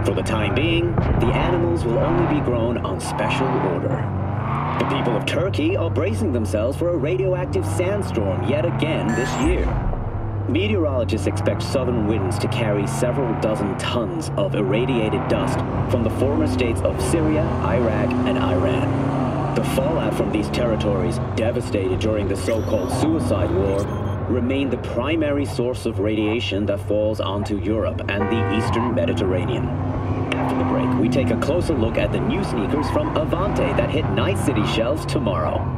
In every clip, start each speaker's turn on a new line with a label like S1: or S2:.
S1: For the time being, the animals will only be grown on special order. The people of Turkey are bracing themselves for a radioactive sandstorm yet again this year. Meteorologists expect southern winds to carry several dozen tons of irradiated dust from the former states of Syria, Iraq, and Iran. The fallout from these territories, devastated during the so-called suicide war, remain the primary source of radiation that falls onto Europe and the Eastern Mediterranean. After the break, we take a closer look at the new sneakers from Avante that hit Night City shelves tomorrow.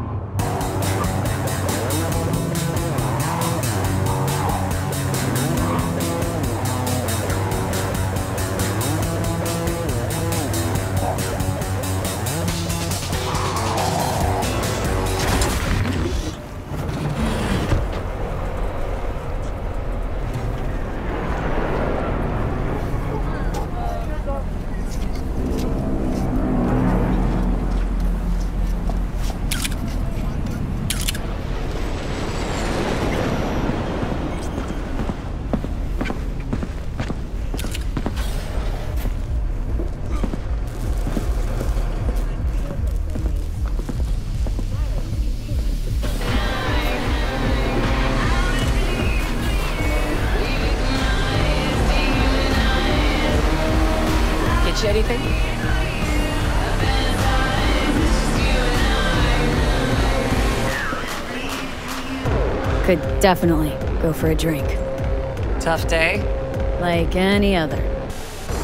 S2: Anything?
S3: Could definitely go for a drink.
S2: Tough day?
S3: Like any other.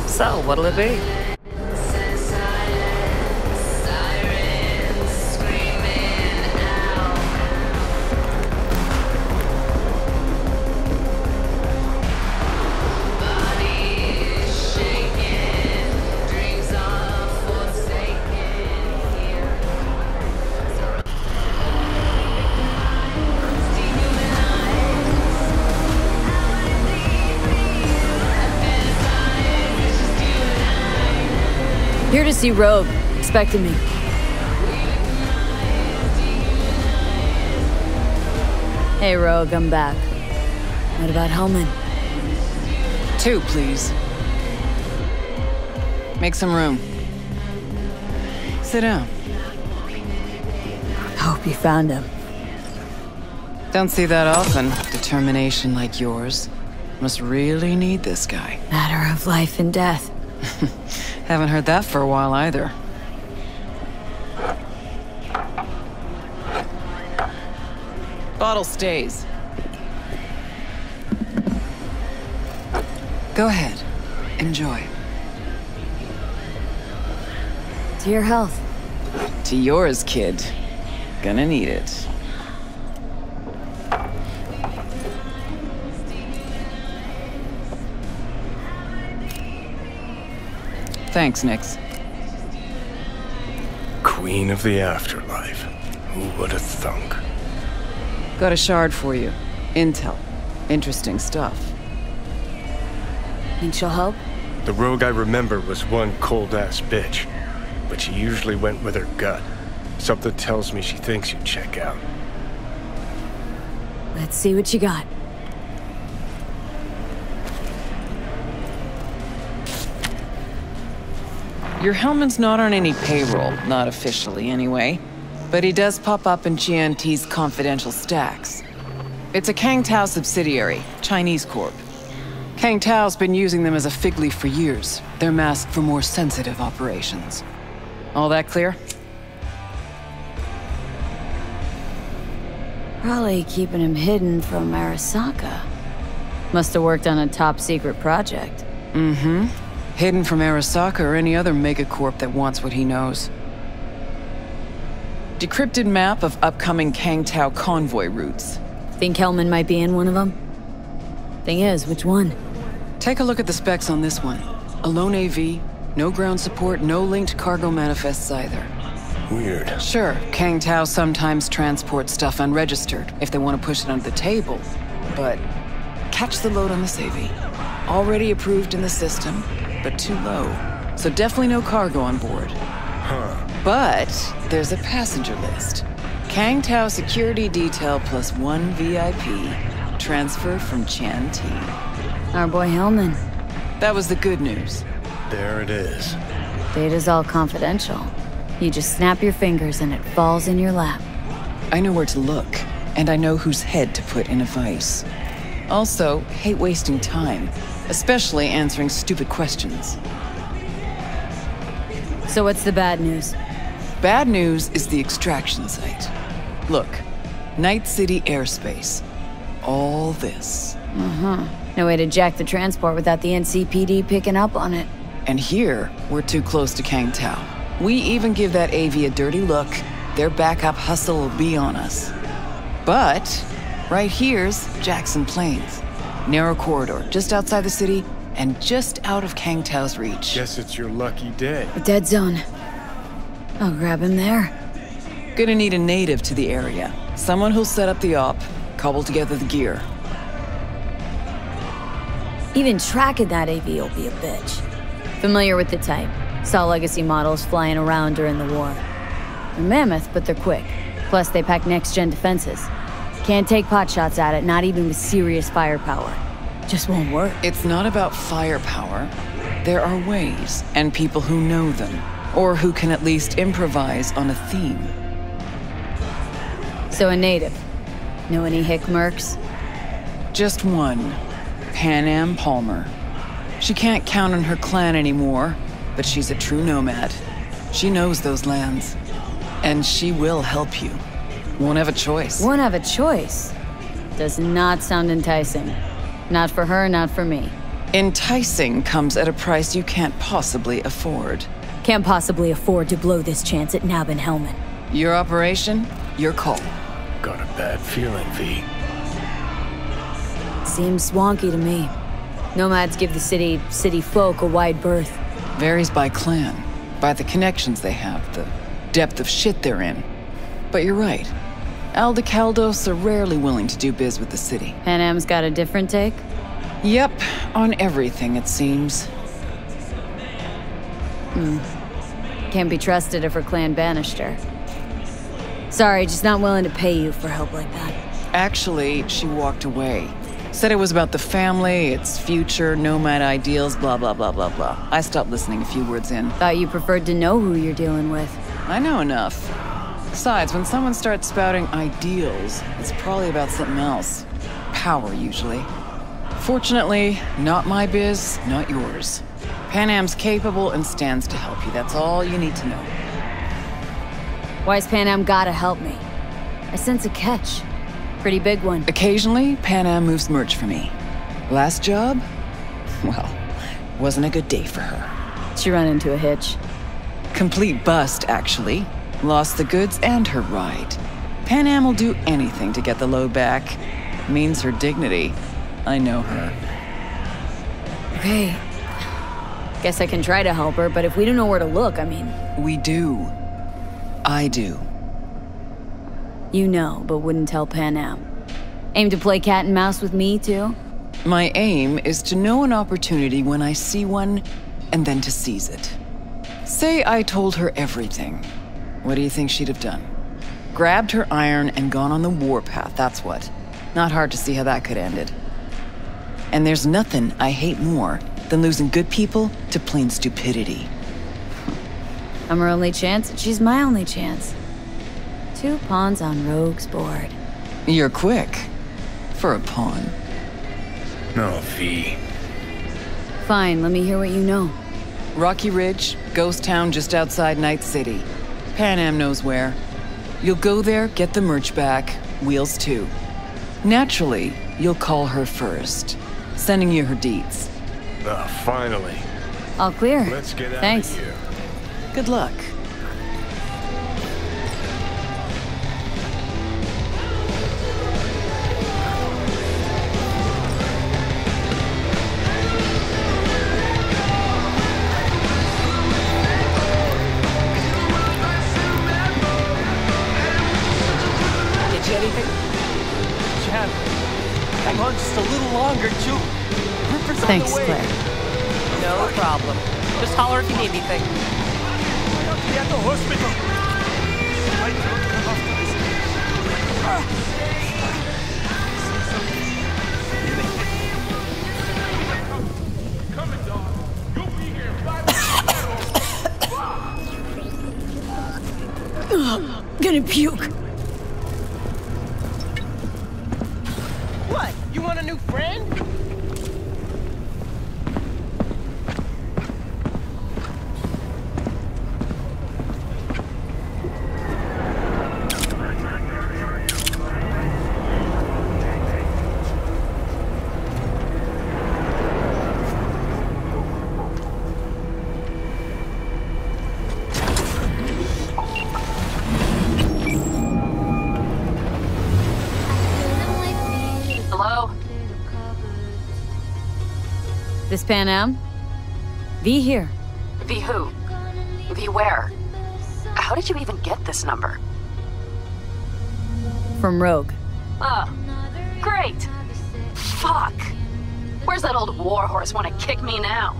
S2: So, what'll it be?
S3: Here to see Rogue. Expecting me. Hey, Rogue, I'm back. What about Hellman?
S2: 2, please. Make some room. Sit down.
S3: Hope you found him.
S2: Don't see that often. Determination like yours. Must really need this guy.
S3: Matter of life and death.
S2: Haven't heard that for a while either. Bottle stays. Go ahead. Enjoy.
S3: To your health.
S2: To yours, kid. Gonna need it. Thanks, Nix.
S4: Queen of the afterlife. Who would have thunk?
S2: Got a shard for you. Intel. Interesting stuff.
S3: Think she'll help?
S4: The rogue I remember was one cold-ass bitch, but she usually went with her gut. Something tells me she thinks you'd check out.
S3: Let's see what you got.
S2: Your Hellman's not on any payroll, not officially anyway. But he does pop up in GNT's confidential stacks. It's a Kang Tao subsidiary, Chinese corp. Kang Tao's been using them as a fig leaf for years. They're masked for more sensitive operations. All that clear?
S3: Probably keeping him hidden from Arasaka. Must have worked on a top-secret project.
S2: Mm-hmm. Hidden from Arasaka or any other megacorp that wants what he knows. Decrypted map of upcoming Kang Tao convoy routes.
S3: Think Hellman might be in one of them? Thing is, which one?
S2: Take a look at the specs on this one. A lone AV, no ground support, no linked cargo manifests either.
S4: Weird.
S2: Sure, Kang Tao sometimes transports stuff unregistered if they want to push it under the table, but catch the load on this AV. Already approved in the system, but too low. So definitely no cargo on board.
S4: Huh.
S2: But there's a passenger list. Kang Tao security detail plus 1 VIP, transfer from Chan T.
S3: Our boy Hellman.
S2: That was the good news.
S4: There it is.
S3: Data's all confidential. You just snap your fingers and it falls in your lap.
S2: I know where to look, and I know whose head to put in a vice. Also, hate wasting time, especially answering stupid questions.
S3: So what's the bad news?
S2: Bad news is the extraction site. Look, Night City airspace. All this.
S3: No way to jack the transport without the NCPD picking up on it.
S2: And here, we're too close to Kang Tao. We even give that AV a dirty look, their backup hustle will be on us. But, right here's Jackson Plains. Narrow corridor, just outside the city, and just out of Kang Tao's reach.
S4: Guess it's your lucky day.
S3: A dead zone. I'll grab him there.
S2: Gonna need a native to the area. Someone who'll set up the op, cobble together the gear.
S3: Even tracking that AV will be a bitch. Familiar with the type. Saw legacy models flying around during the war. They're mammoth, but they're quick. Plus, they pack next-gen defenses. Can't take potshots at it, not even with serious firepower. Just won't work.
S2: It's not about firepower. There are ways, and people who know them, or who can at least improvise on a theme.
S3: So a native. Know any hick mercs?
S2: Just one. Panam Palmer. She can't count on her clan anymore, but she's a true nomad. She knows those lands. And she will help you. Won't have a choice.
S3: Won't have a choice. Does not sound enticing. Not for her, not for me.
S2: Enticing comes at a price you can't possibly afford.
S3: Can't possibly afford to blow this chance at nabbing Hellman.
S2: Your operation, your call.
S4: Got a bad feeling, V.
S3: Seems swanky to me. Nomads give the city folk a wide berth.
S2: Varies by clan, by the connections they have, the depth of shit they're in. But you're right. Aldecaldos are rarely willing to do biz with the city.
S3: Panam's got a different take?
S2: Yep, on everything it seems.
S3: Can't be trusted if her clan banished her. Sorry, just not willing to pay you for help like that.
S2: Actually, she walked away. Said it was about the family, its future, nomad ideals, blah, blah, blah, blah, blah. I stopped listening a few words in.
S3: Thought you preferred to know who you're dealing with.
S2: I know enough. Besides, when someone starts spouting ideals, it's probably about something else. Power, usually. Fortunately, not my biz, not yours. Panam's capable and stands to help you. That's all you need to know.
S3: Why's Panam gotta help me? I sense a catch. Pretty big one.
S2: Occasionally, Panam moves merch for me. Last job? Well, wasn't a good day for her.
S3: She run into a hitch.
S2: Complete bust, actually. Lost the goods and her ride. Panam will do anything to get the load back. Means her dignity. I know her.
S3: Okay. Guess I can try to help her, but if we don't know where to look, I mean...
S2: We do. I do.
S3: You know, but wouldn't tell Panam. Aim to play cat and mouse with me, too?
S2: My aim is to know an opportunity when I see one, and then to seize it. Say I told her everything. What do you think she'd have done? Grabbed her iron and gone on the warpath, that's what. Not hard to see how that could have ended. And there's nothing I hate more than losing good people to plain stupidity.
S3: I'm her only chance, and she's my only chance. 2 pawns on Rogue's board.
S2: You're quick. For a pawn.
S4: No, V.
S3: Fine, let me hear what you know.
S2: Rocky Ridge, ghost town just outside Night City. Panam knows where. You'll go there, get the merch back, Wheels too. Naturally, you'll call her first. Sending you her deeds.
S4: Finally.
S3: All clear.
S4: Let's get out
S3: Thanks.
S4: of here.
S2: Good luck.
S5: Get you anything? Chad, hang on just a little longer, too. Ripper's on
S3: Thanks,
S5: the way.
S3: Claire.
S5: No problem. Just holler if you need anything. Be at the hospital. Coming, dog. You'll be here
S3: Gonna puke.
S5: What? You want a new friend?
S6: Hello?
S3: This Panam? V here.
S6: V who? V where? How did you even get this number?
S3: From Rogue.
S6: Oh, great. Fuck. Where's that old warhorse want to kick me now?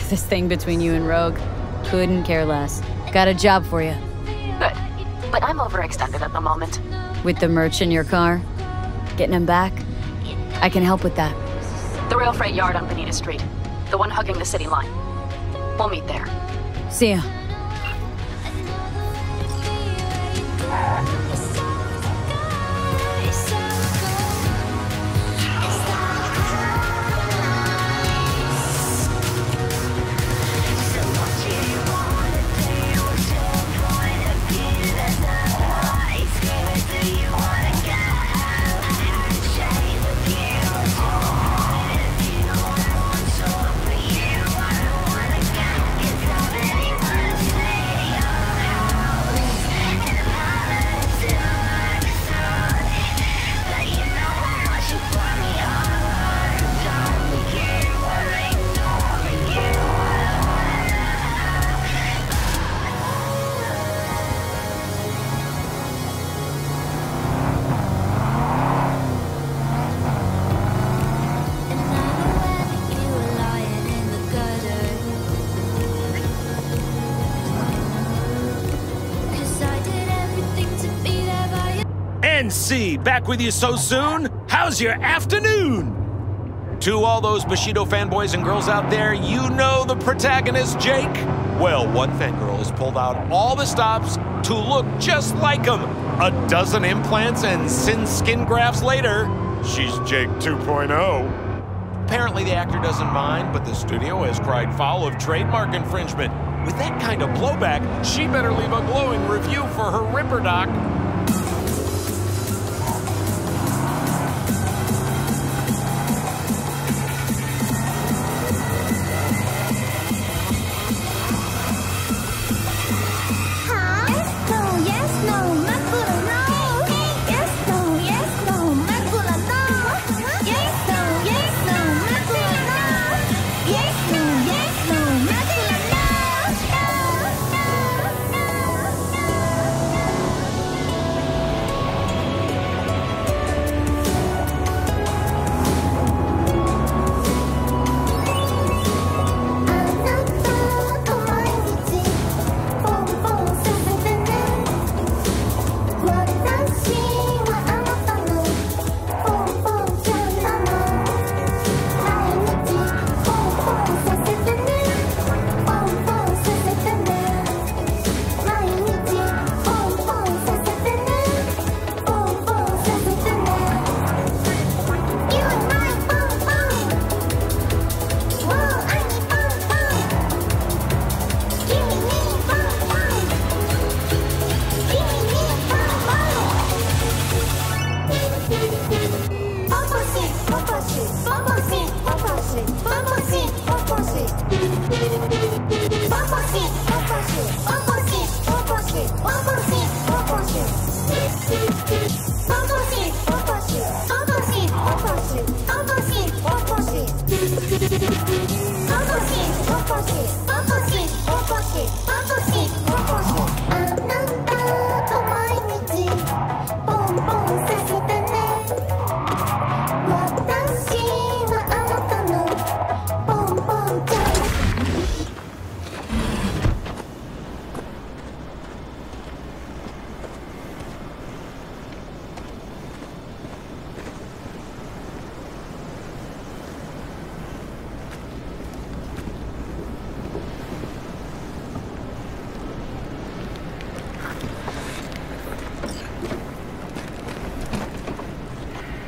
S3: This thing between you and Rogue. Couldn't care less. Got a job for you.
S6: Good. But I'm overextended at the moment.
S3: With the merch in your car? Getting him back? I can help with that.
S6: The rail freight yard on Bonita Street. The one hugging the city line. We'll meet there.
S3: See ya.
S7: NC, back with you so soon? How's your afternoon? To all those Bushido fanboys and girls out there, you know the protagonist, Jake? Well, one fangirl has pulled out all the stops to look just like him. A dozen implants and skin grafts later, she's Jake 2.0. Apparently the actor doesn't mind, but the studio has cried foul of trademark infringement. With that kind of blowback, she better leave a glowing review for her Ripper doc.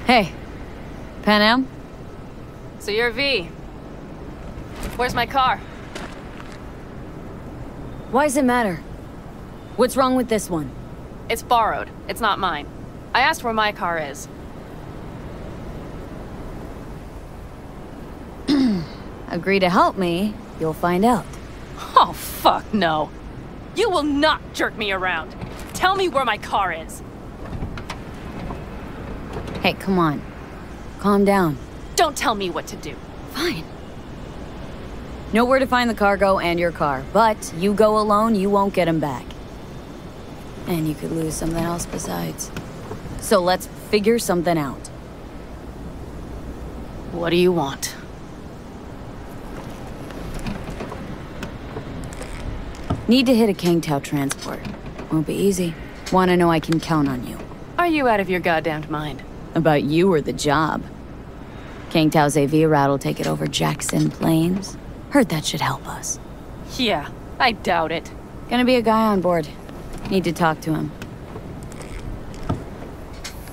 S3: Hey, Panam?
S6: So you're V. Where's my car?
S3: Why does it matter? What's wrong with this one?
S6: It's borrowed. It's not mine. I asked where my car is.
S3: Agree to help me, you'll find out.
S6: Oh, fuck no. You will not jerk me around. Tell me where my car is.
S3: Hey, come on. Calm down.
S6: Don't tell me what to do.
S3: Fine. Know where to find the cargo and your car, but you go alone, you won't get them back. And you could lose something else besides. So let's figure something out.
S6: What do you want?
S3: Need to hit a Kangtao transport. Won't be easy. Wanna know I can count on you.
S6: Are you out of your goddamned mind?
S3: About you or the job. Kangtao's AV route will take it over Jackson Plains. Heard that should help us.
S6: Yeah, I doubt it.
S3: Gonna be a guy on board. Need to talk to him.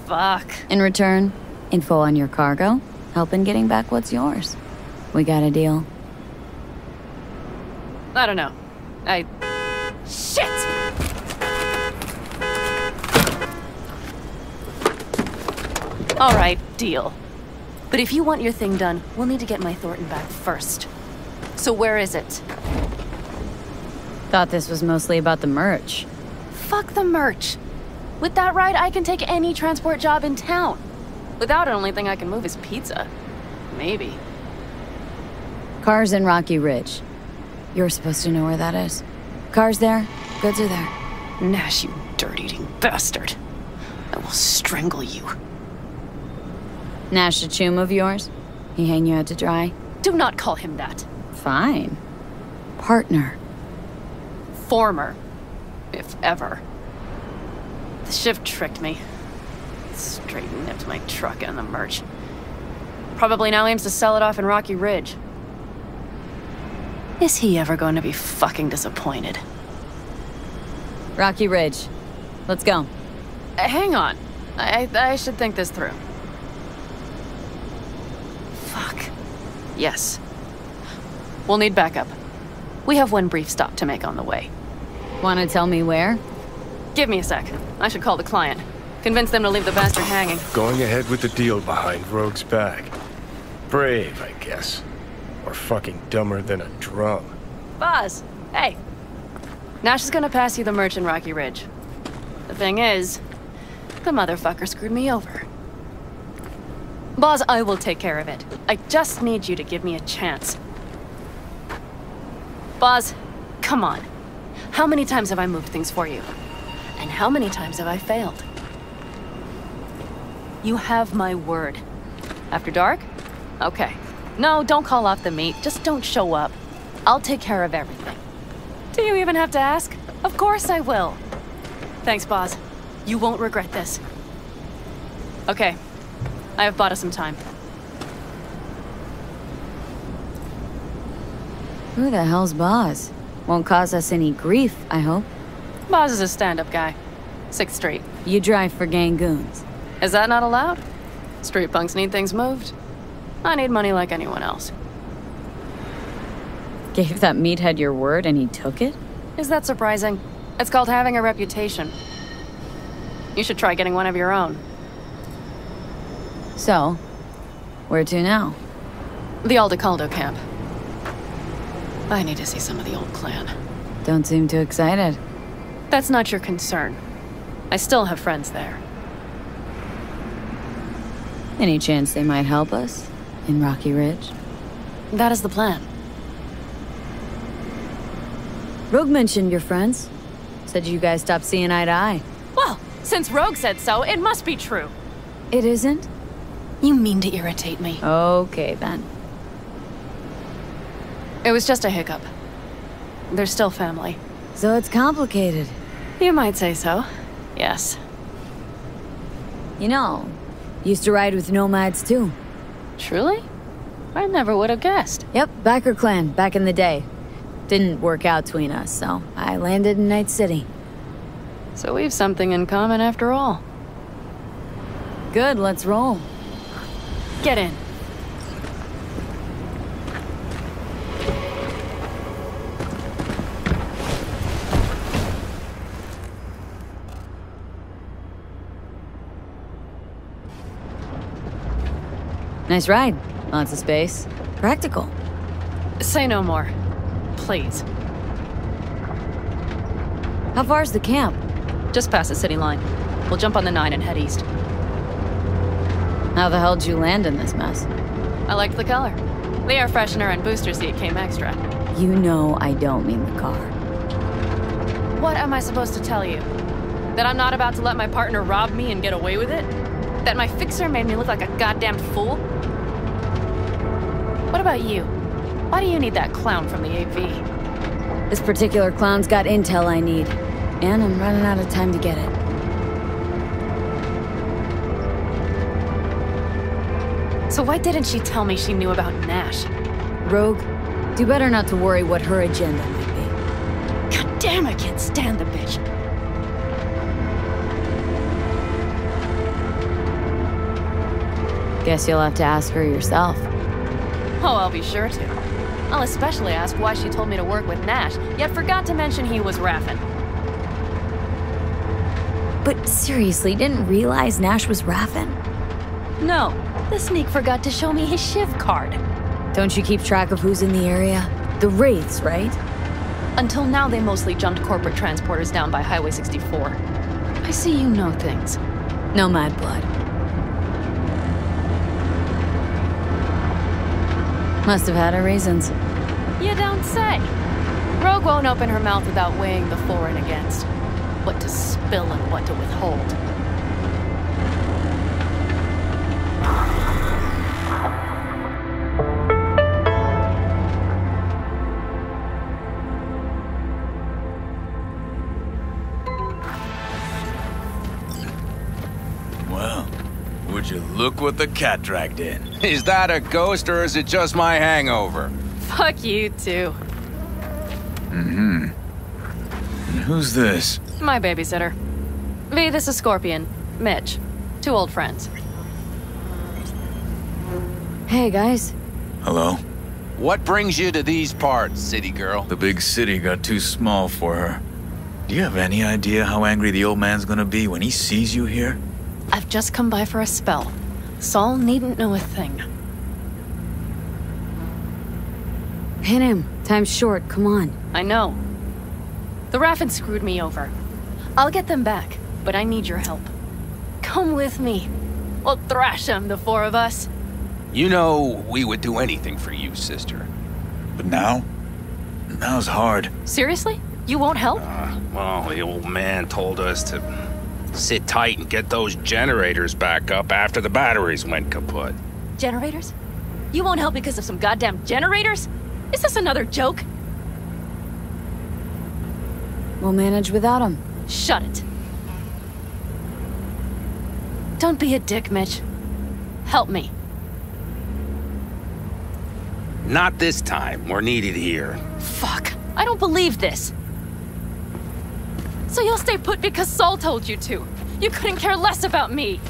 S6: Fuck.
S3: In return, info on your cargo, help in getting back what's yours. We got a deal.
S6: I don't know. Shit! All right, deal. But if you want your thing done, we'll need to get my Thornton back first. So where is it?
S3: Thought this was mostly about the merch.
S6: Fuck the merch. With that ride, I can take any transport job in town. Without it, only thing I can move is pizza. Maybe.
S3: Car's in Rocky Ridge. You're supposed to know where that is. Car's there, goods are there.
S6: Nash, you dirt-eating bastard. I will strangle you.
S3: Nash a chum of yours? He hang you out to dry?
S6: Do not call him that.
S3: Fine. Partner.
S6: Former. If ever. The shift tricked me. Straight nipped my truck and the merch. Probably now aims to sell it off in Rocky Ridge. Is he ever going to be fucking disappointed?
S3: Rocky Ridge. Let's go.
S6: Hang on. I should think this through. Fuck. Yes. We'll need backup. We have one brief stop to make on the way.
S3: Wanna tell me where?
S6: Give me a sec. I should call the client. Convince them to leave the bastard hanging.
S4: Going ahead with the deal behind Rogue's back. Brave, I guess. Or fucking dumber than a drum.
S6: Boz, hey. Nash is gonna pass you the merch in Rocky Ridge. The thing is, the motherfucker screwed me over. Boz, I will take care of it. I just need you to give me a chance. Boz, come on. How many times have I moved things for you? And how many times have I failed? You have my word. After dark? Okay. No, don't call off the meet. Just don't show up. I'll take care of everything. Do you even have to ask? Of course I will. Thanks, Boz. You won't regret this. Okay. I have bought us some time.
S3: Who the hell's Boz? Won't cause us any grief, I hope.
S6: Boz is a stand-up guy. 6th Street.
S3: You drive for gang goons.
S6: Is that not allowed? Street punks need things moved. I need money like anyone else.
S3: Gave that meathead your word and he took it?
S6: Is that surprising? It's called having a reputation. You should try getting one of your own.
S3: So, where to now?
S6: The Aldecaldo camp. I need to see some of the old clan.
S3: Don't seem too excited.
S6: That's not your concern. I still have friends there.
S3: Any chance they might help us? In Rocky Ridge?
S6: That is the plan.
S3: Rogue mentioned your friends. Said you guys stopped seeing eye to eye.
S6: Well, since Rogue said so, it must be true.
S3: It isn't?
S6: You mean to irritate me.
S3: Okay, then.
S6: It was just a hiccup. They're still family.
S3: So it's complicated.
S6: You might say so. Yes.
S3: You know, used to ride with nomads too.
S6: Truly? I never would have guessed.
S3: Yep, Backer clan, back in the day. Didn't work out between us, so I landed in Night City.
S6: So we've something in common after all.
S3: Good, let's roll.
S6: Get in.
S3: Nice ride. Lots of space. Practical.
S6: Say no more. Please.
S3: How far's the camp?
S6: Just past the city line. We'll jump on the 9 and head east.
S3: How the hell did you land in this mess?
S6: I liked the color. The air freshener and booster seat came extra.
S3: You know I don't mean the car.
S6: What am I supposed to tell you? That I'm not about to let my partner rob me and get away with it? That my fixer made me look like a goddamn fool? What about you? Why do you need that clown from the AV?
S3: This particular clown's got intel I need. And I'm running out of time to get it.
S6: So why didn't she tell me she knew about Nash?
S3: Rogue, do better not to worry what her agenda might be.
S6: God damn, I can't stand the bitch.
S3: Guess you'll have to ask her yourself.
S6: Oh, I'll be sure to. I'll especially ask why she told me to work with Nash, yet forgot to mention he was Raffen.
S3: But seriously, didn't realize Nash was Raffen?
S6: No, the sneak forgot to show me his shiv card.
S3: Don't you keep track of who's in the area? The Wraiths, right?
S6: Until now, they mostly jumped corporate transporters down by Highway 64. I see you know things.
S3: No mad blood. Must have had her reasons.
S6: You don't say. Rogue won't open her mouth without weighing the for and against. What to spill and what to withhold.
S8: Well, would you look what the cat dragged in? Is that a ghost or is it just my hangover?
S6: Fuck you, too.
S8: Mm-hmm. And who's this?
S6: My babysitter. V, this is Scorpion. Mitch. 2 old friends.
S3: Hey, guys.
S8: Hello?
S9: What brings you to these parts, city girl?
S8: The big city got too small for her. Do you have any idea how angry the old man's gonna be when he sees you here?
S6: I've just come by for a spell. Saul needn't know a thing.
S3: Panam, time's short, come on.
S6: I know. The Raffen screwed me over. I'll get them back, but I need your help. Come with me. We'll thrash them, the 4 of us.
S9: You know, we would do anything for you, sister.
S8: But now? Now's hard.
S6: Seriously? You won't help?
S7: Well, the old man told us to sit tight and get those generators back up after the batteries went kaput.
S6: Generators? You won't help because of some goddamn generators? Is this another joke?
S3: We'll manage without them.
S6: Shut it. Don't be a dick, Mitch. Help me.
S7: Not this time. We're needed here.
S6: Fuck. I don't believe this. So you'll stay put because Saul told you to. You couldn't care less about me.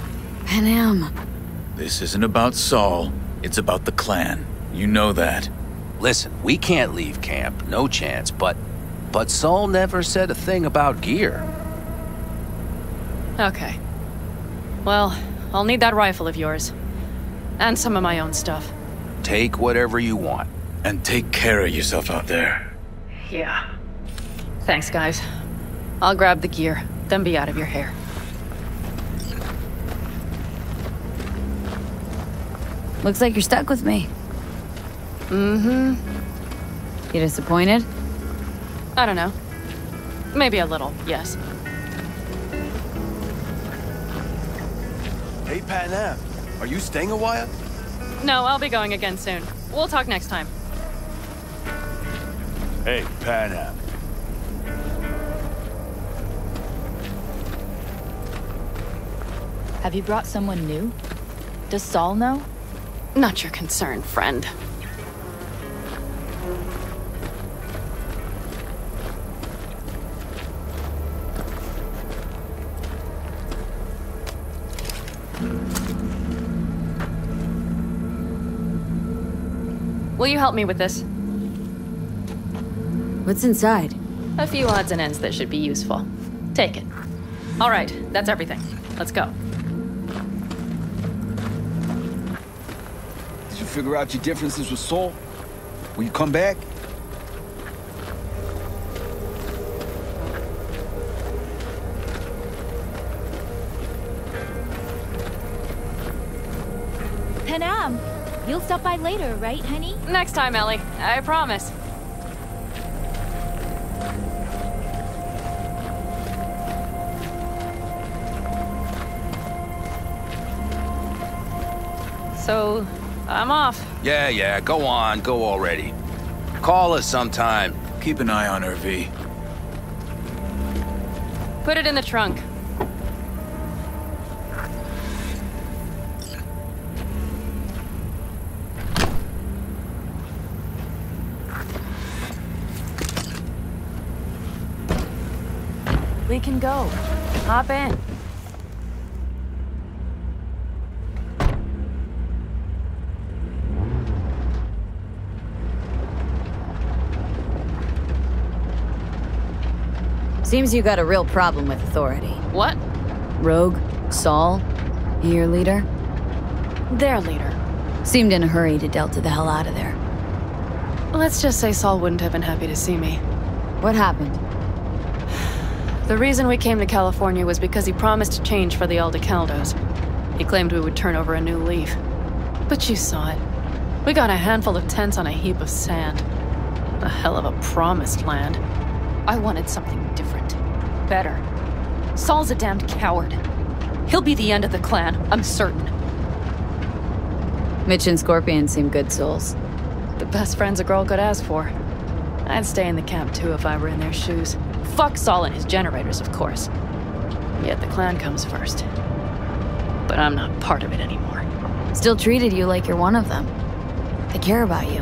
S3: Panam.
S8: This isn't about Saul. It's about the clan. You know that.
S9: Listen, we can't leave camp. No chance, but Saul never said a thing about gear.
S6: Okay. Well, I'll need that rifle of yours. And some of my own stuff.
S9: Take whatever you want.
S8: And take care of yourself out there.
S6: Yeah. Thanks, guys. I'll grab the gear, then be out of your hair.
S3: Looks like you're stuck with me.
S6: Mm-hmm.
S3: You disappointed?
S6: I don't know. Maybe a little, yes.
S10: Hey, Panam. Are you staying a while?
S6: No, I'll be going again soon. We'll talk next time.
S8: Hey, Panam.
S11: Have you brought someone new? Does Saul know?
S6: Not your concern, friend. Will you help me with this?
S3: What's inside?
S6: A few odds and ends that should be useful. Take it. All right, that's everything. Let's go.
S12: Did you figure out your differences with Saul? Will you come back?
S11: Panam, you'll stop by later, right, honey?
S6: Next time, Ellie. I promise. So, I'm off.
S9: Yeah, go on, go already. Call us sometime.
S8: Keep an eye on her, V.
S6: Put it in the trunk. We can go. Hop in.
S3: Seems you got a real problem with authority.
S6: What?
S3: Rogue? Saul? Your leader?
S6: Their leader.
S3: Seemed in a hurry to Delta the hell out of there.
S6: Let's just say Saul wouldn't have been happy to see me.
S3: What happened?
S6: The reason we came to California was because he promised change for the Aldecaldos. He claimed we would turn over a new leaf. But you saw it. We got a handful of tents on a heap of sand. A hell of a promised land. I wanted something different. Better. Saul's a damned coward. He'll be the end of the clan, I'm certain.
S3: Mitch and Scorpion seem good souls.
S6: The best friends a girl could ask for. I'd stay in the camp too if I were in their shoes. Fuck Saul and his generators, of course. Yet the clan comes first. But I'm not part of it anymore.
S3: Still treated you like you're one of them. They care about you.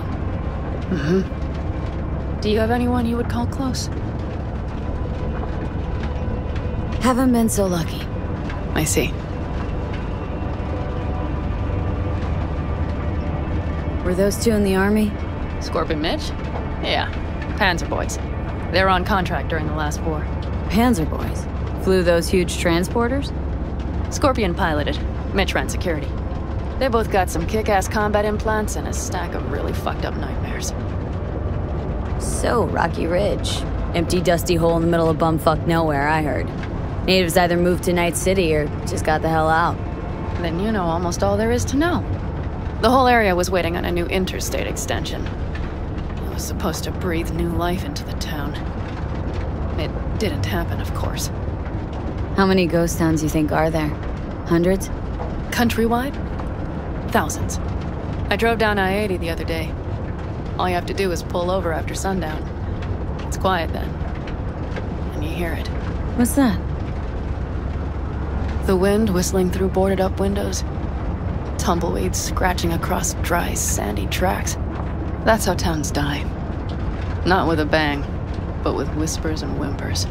S6: Mm-hmm. Do you have anyone you would call close?
S3: Haven't been so lucky.
S6: I see.
S3: Were those two in the army?
S6: Scorpion Mitch? Yeah. Panzer boys. They were on contract during the last war.
S3: Panzer boys? Flew those huge transporters?
S6: Scorpion piloted. Mitch ran security. They both got some kick-ass combat implants and a stack of really fucked up nightmares.
S3: So, Rocky Ridge. Empty, dusty hole in the middle of bumfuck nowhere, I heard. Natives either moved to Night City or just got the hell out.
S6: Then you know almost all there is to know. The whole area was waiting on a new interstate extension. It was supposed to breathe new life into the town. It didn't happen, of course.
S3: How many ghost towns you think are there? Hundreds?
S6: Countrywide? Thousands. I drove down I-80 the other day. All you have to do is pull over after sundown. It's quiet then. And you hear it.
S3: What's that?
S6: The wind whistling through boarded-up windows. Tumbleweeds scratching across dry, sandy tracks. That's how towns die. Not with a bang, but with whispers and whimpers.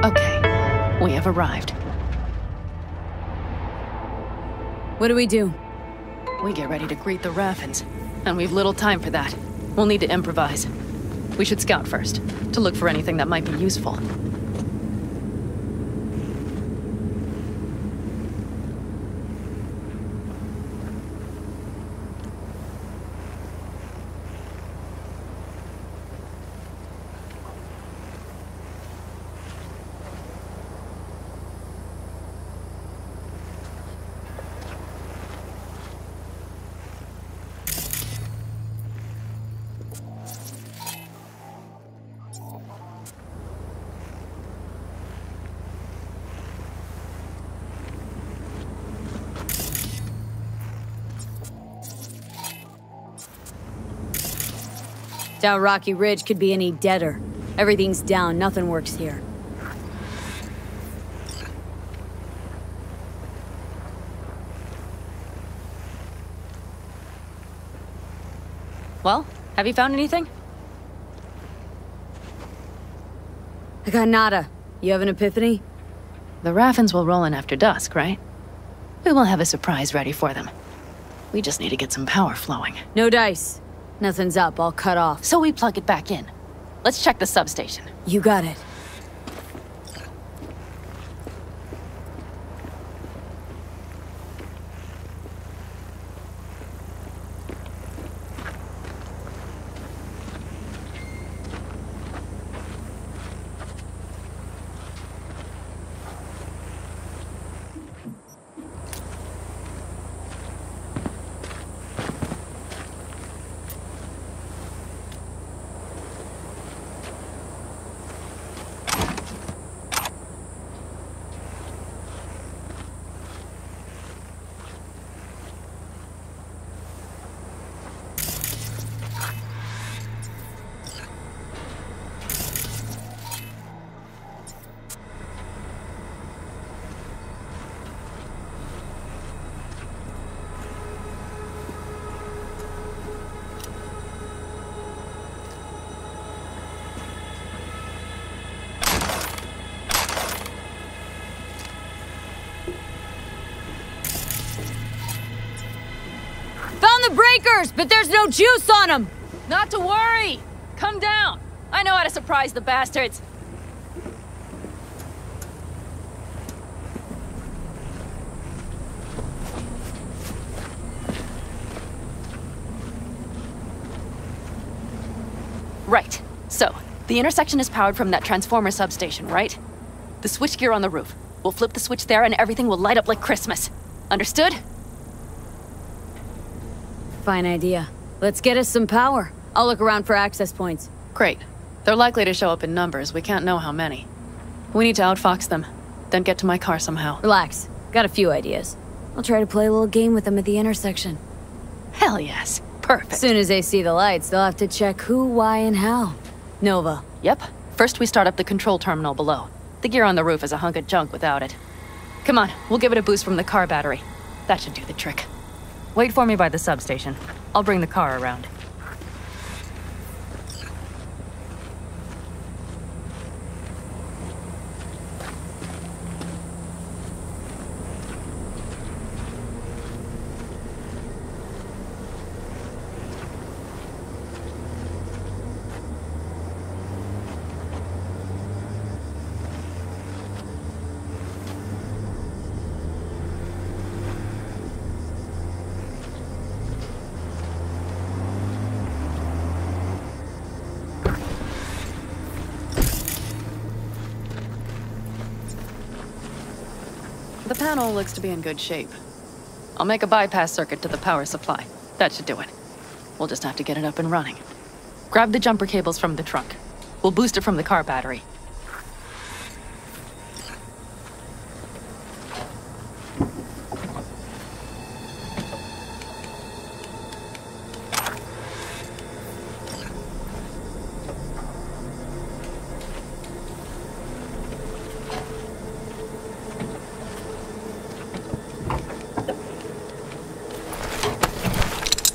S6: Okay, we have arrived.
S3: What do we do?
S6: We get ready to greet the Raffins, and we've little time for that. We'll need to improvise. We should scout first, to look for anything that might be useful.
S3: Doubt Rocky Ridge could be any deader. Everything's down, nothing works here.
S6: Well, have you found anything?
S3: I got nada. You have an epiphany?
S6: The Raffins will roll in after dusk, right? We will have a surprise ready for them. We just need to get some power flowing.
S3: No dice. Nothing's up, all cut off.
S6: So we plug it back in. Let's check the substation.
S3: You got it. The breakers, but there's no juice on them!
S6: Not to worry! Come down! I know how to surprise the bastards! Right. So, the intersection is powered from that transformer substation, right? The switchgear on the roof. We'll flip the switch there and everything will light up like Christmas. Understood?
S3: Fine idea. Let's get us some power. I'll look around for access points.
S6: Great. They're likely to show up in numbers. We can't know how many. We need to outfox them, then get to my car somehow.
S3: Relax. Got a few ideas. I'll try to play a little game with them at the intersection.
S6: Hell yes. Perfect.
S3: As soon as they see the lights, they'll have to check who, why, and how. Nova.
S6: Yep. First we start up the control terminal below. The gear on the roof is a hunk of junk without it. Come on, we'll give it a boost from the car battery. That should do the trick. Wait for me by the substation. I'll bring the car around. The panel looks to be in good shape. I'll make a bypass circuit to the power supply. That should do it. We'll just have to get it up and running. Grab the jumper cables from the trunk. We'll boost it from the car battery.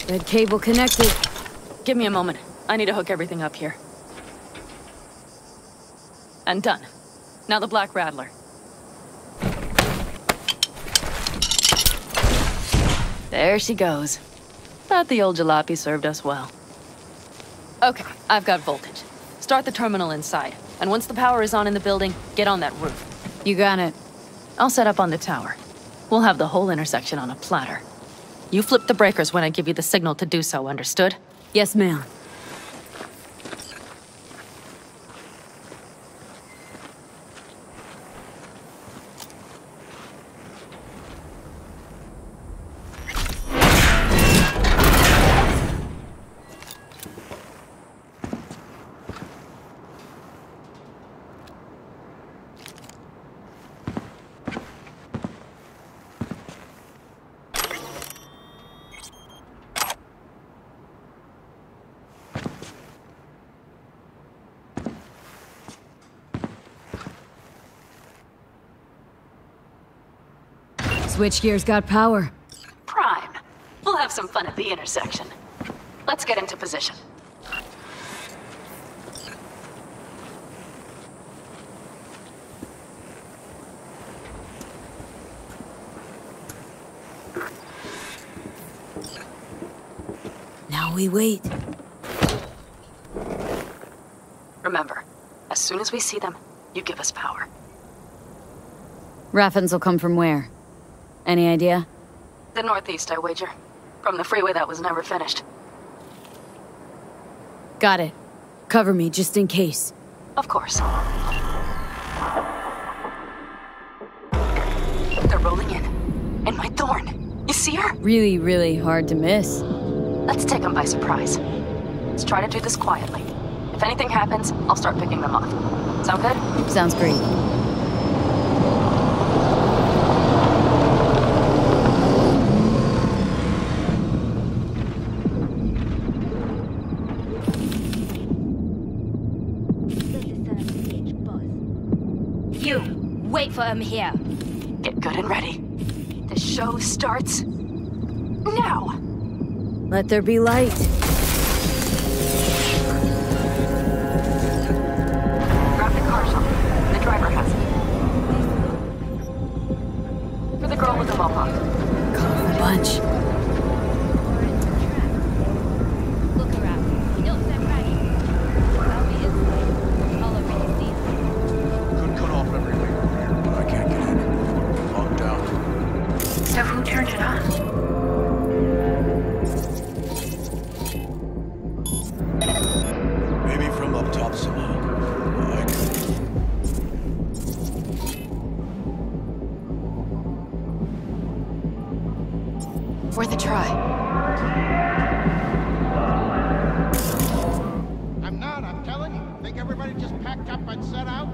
S3: Red cable connected.
S6: Give me a moment. I need to hook everything up here. And done. Now the Black Rattler. There she goes. Thought the old jalopy served us well. Okay, I've got voltage. Start the terminal inside. And once the power is on in the building, get on that roof.
S3: You got it.
S6: I'll set up on the tower. We'll have the whole intersection on a platter. You flip the breakers when I give you the signal to do so, understood?
S3: Yes, ma'am. Switchgear's got power.
S6: Prime. We'll have some fun at the intersection. Let's get into position.
S3: Now we wait.
S6: Remember, as soon as we see them, you give us power.
S3: Raffens will come from where? Any idea?
S6: The northeast, I wager. From the freeway that was never finished.
S3: Got it. Cover me, just in case.
S6: Of course. They're rolling in. And my Thorn. You see her?
S3: Really, really hard to miss.
S6: Let's take them by surprise. Let's try to do this quietly. If anything happens, I'll start picking them off. Sound good?
S3: Sounds great.
S11: You, wait for him here.
S6: Get good and ready. The show starts now.
S3: Let there be light.
S6: Grab the car shop. The driver has it. For the girl with the mohawk.
S3: Call the bunch.
S11: Look around. Don't stand bragging. I'll be inside. All over the scene.
S10: Could cut off everything, but I can't get in. Locked down.
S6: So who turned it on?
S10: Maybe from up top somehow.
S6: Worth a try.
S13: I'm not, I'm telling you. Think everybody just packed up and set out?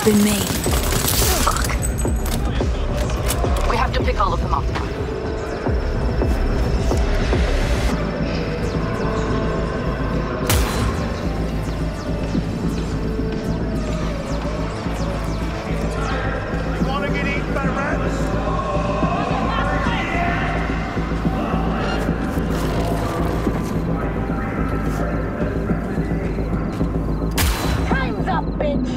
S3: Been made.
S6: Fuck. We have to pick all of them off now.
S13: You wanna get eaten by rats?
S11: Time's up, bitch!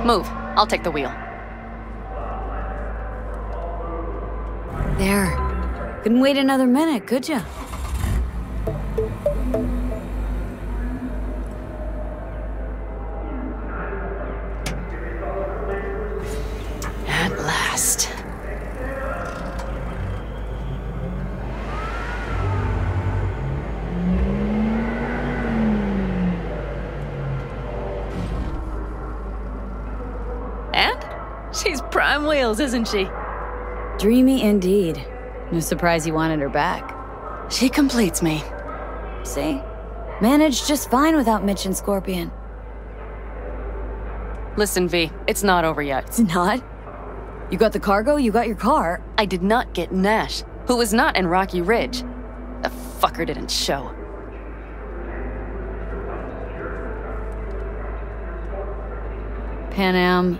S6: Move. I'll take the wheel.
S3: There. Couldn't wait another minute, could ya?
S6: At last. And? She's prime wheels, isn't she?
S3: Dreamy indeed. No surprise you wanted her back.
S6: She completes me.
S3: See? Managed just fine without Mitch and Scorpion.
S6: Listen, V, it's not over yet.
S3: It's not? You got the cargo, you got your car.
S6: I did not get Nash, who was not in Rocky Ridge. The fucker didn't show.
S3: Panam.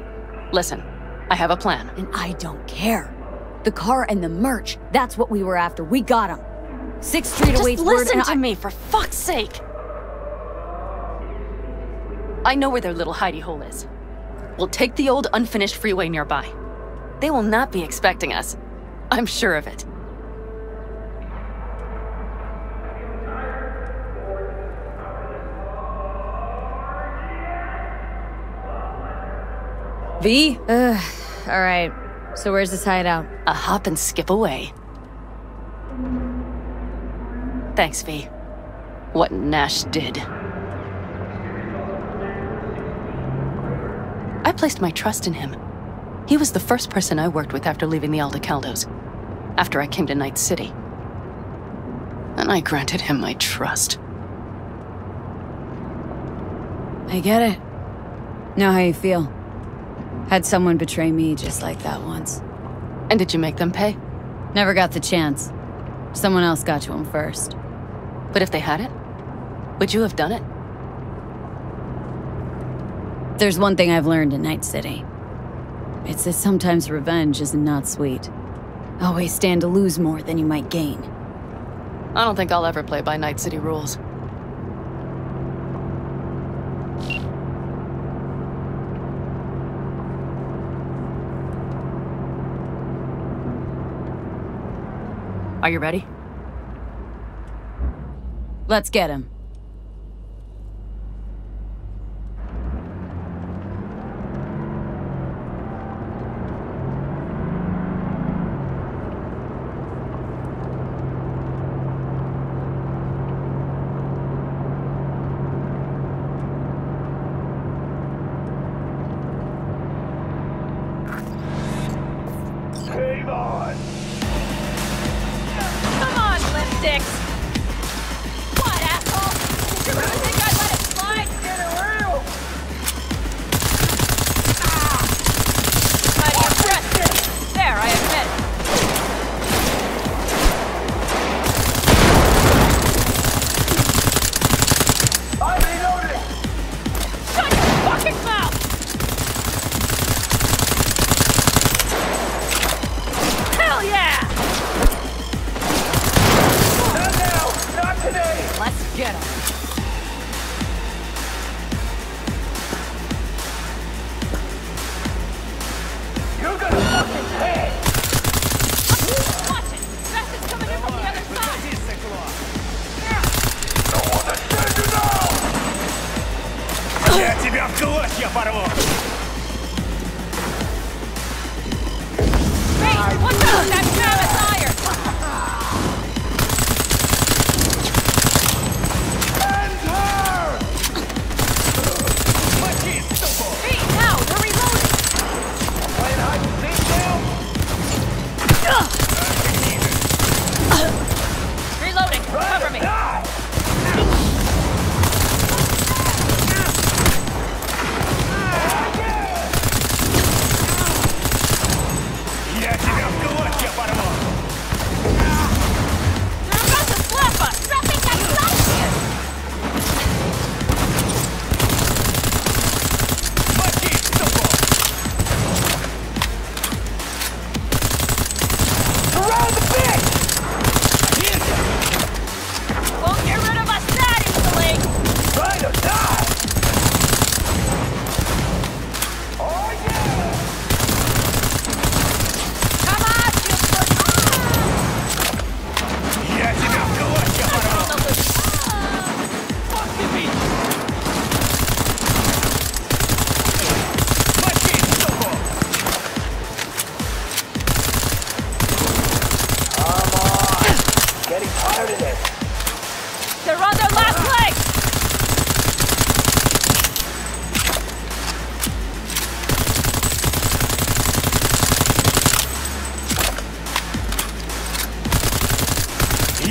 S6: Listen, I have a plan.
S3: And I don't care. The car and the merch, that's what we were after. We got them. 6th Street awaits word.
S6: Just listen to me, for fuck's sake. I know where their little hidey hole is. We'll take the old unfinished freeway nearby. They will not be expecting us. I'm sure of it.
S3: V? Alright. So where's this hideout?
S6: A hop and skip away. Thanks, V. What Nash did. I placed my trust in him. He was the first person I worked with after leaving the Aldecaldos, after I came to Night City. And I granted him my trust.
S3: I get it. Know how you feel. Had someone betray me just like that once.
S6: And did you make them pay?
S3: Never got the chance. Someone else got to him first.
S6: But if they had it, would you have done it?
S3: There's one thing I've learned in Night City. It's that sometimes revenge is not sweet. Always stand to lose more than you might gain.
S6: I don't think I'll ever play by Night City rules. Are you ready?
S3: Let's get him.
S14: Я тебя в кулак, я порву!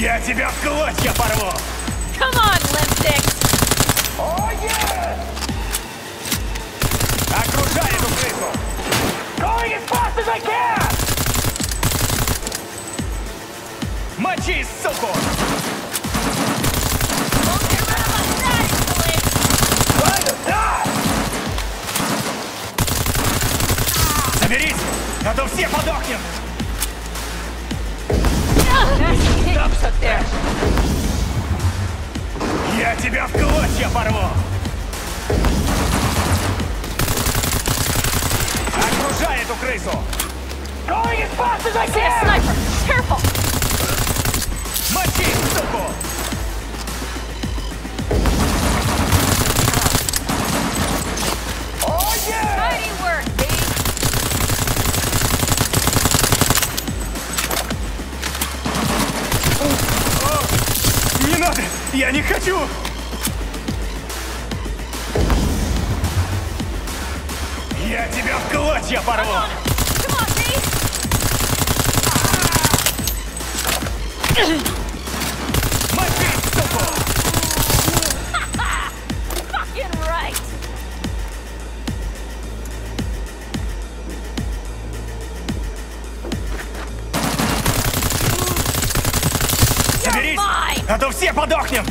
S14: Я тебя в клочья порву!
S6: Come on, lipsticks!
S14: Oh yeah! Окружай эту крысу! Going as fast as I can! Мочи, суку! Соберись, а то все подохнем! Я тебя в клочья порву! Окружай эту крысу! Going as fast as I can!
S6: Sniper! Careful!
S14: Мочи, суку! Oh yeah!
S6: Mighty work, B!
S14: Не надо! Я не хочу! Я тебя в клочья порву!
S6: Come on, B!
S14: Мочи, суку!
S6: Fucking right!
S14: Соберись, а то все подохнем!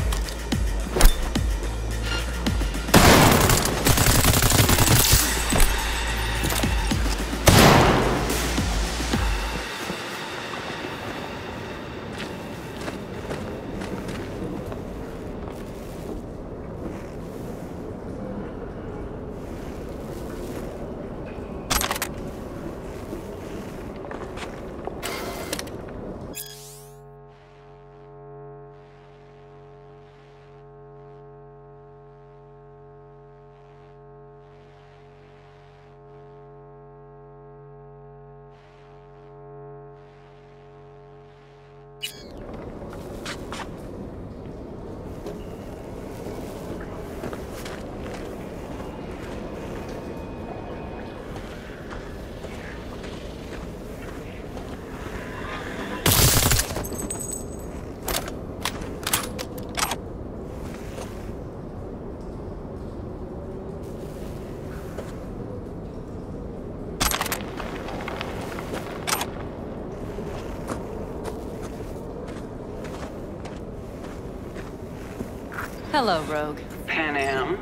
S6: Hello, Rogue.
S2: Panam.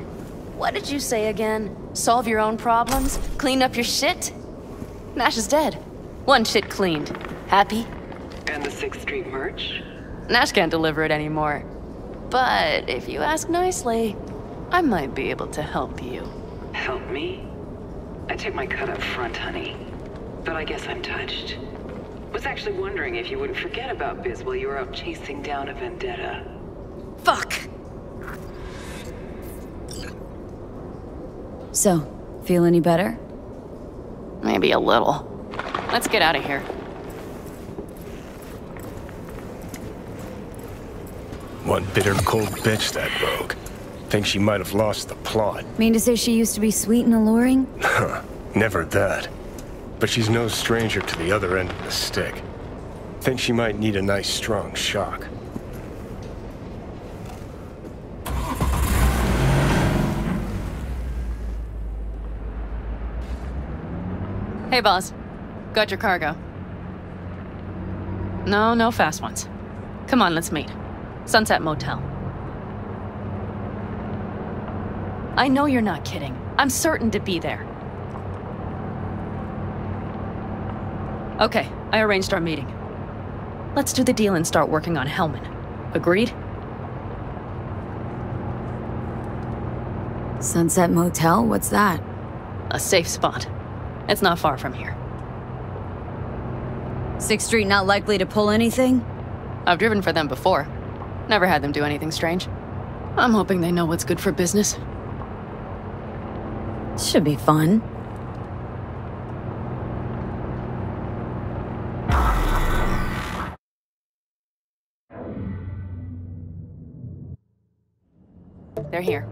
S6: What did you say again? Solve your own problems? Clean up your shit? Nash is dead. One shit cleaned. Happy?
S2: And the 6th Street merch?
S6: Nash can't deliver it anymore. But if you ask nicely, I might be able to help you.
S2: Help me? I took my cut up front, honey. But I guess I'm touched. Was actually wondering if you wouldn't forget about Biz while you were out chasing down a vendetta.
S6: Fuck!
S3: So, feel any better?
S6: Maybe a little. Let's get out of here.
S4: One bitter, cold bitch, that rogue. Think she might have lost the plot.
S3: Mean to say she used to be sweet and alluring?
S4: Never that. But she's no stranger to the other end of the stick. Think she might need a nice, strong shock.
S6: Hey, boss. Got your cargo. No fast ones. Come on, let's meet. Sunset Motel. I know you're not kidding. I'm certain to be there. Okay, I arranged our meeting. Let's do the deal and start working on Hellman. Agreed?
S3: Sunset Motel? What's that?
S6: A safe spot. It's not far from here.
S3: 6th Street not likely to pull anything?
S6: I've driven for them before. Never had them do anything strange. I'm hoping they know what's good for business.
S3: Should be fun.
S6: They're here.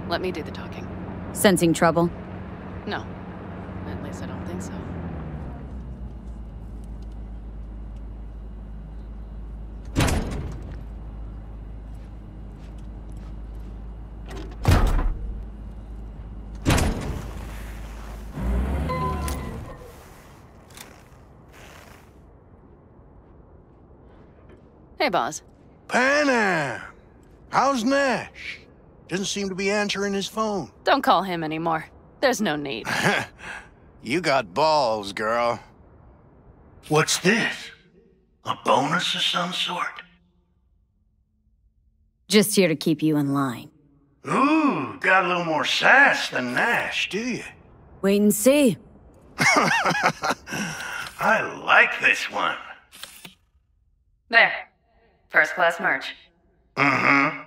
S6: Let me do the talking.
S3: Sensing trouble?
S6: No. At least I don't think so. Hey, boss.
S13: Panam! How's Nash? Doesn't seem to be answering his phone.
S6: Don't call him anymore. There's no need.
S13: You got balls, girl. What's this? A bonus of some sort?
S3: Just here to keep you in line.
S13: Ooh, got a little more sass than Nash, do you?
S3: Wait and see.
S13: I like this one.
S6: There. First class merch.
S13: Mm-hmm.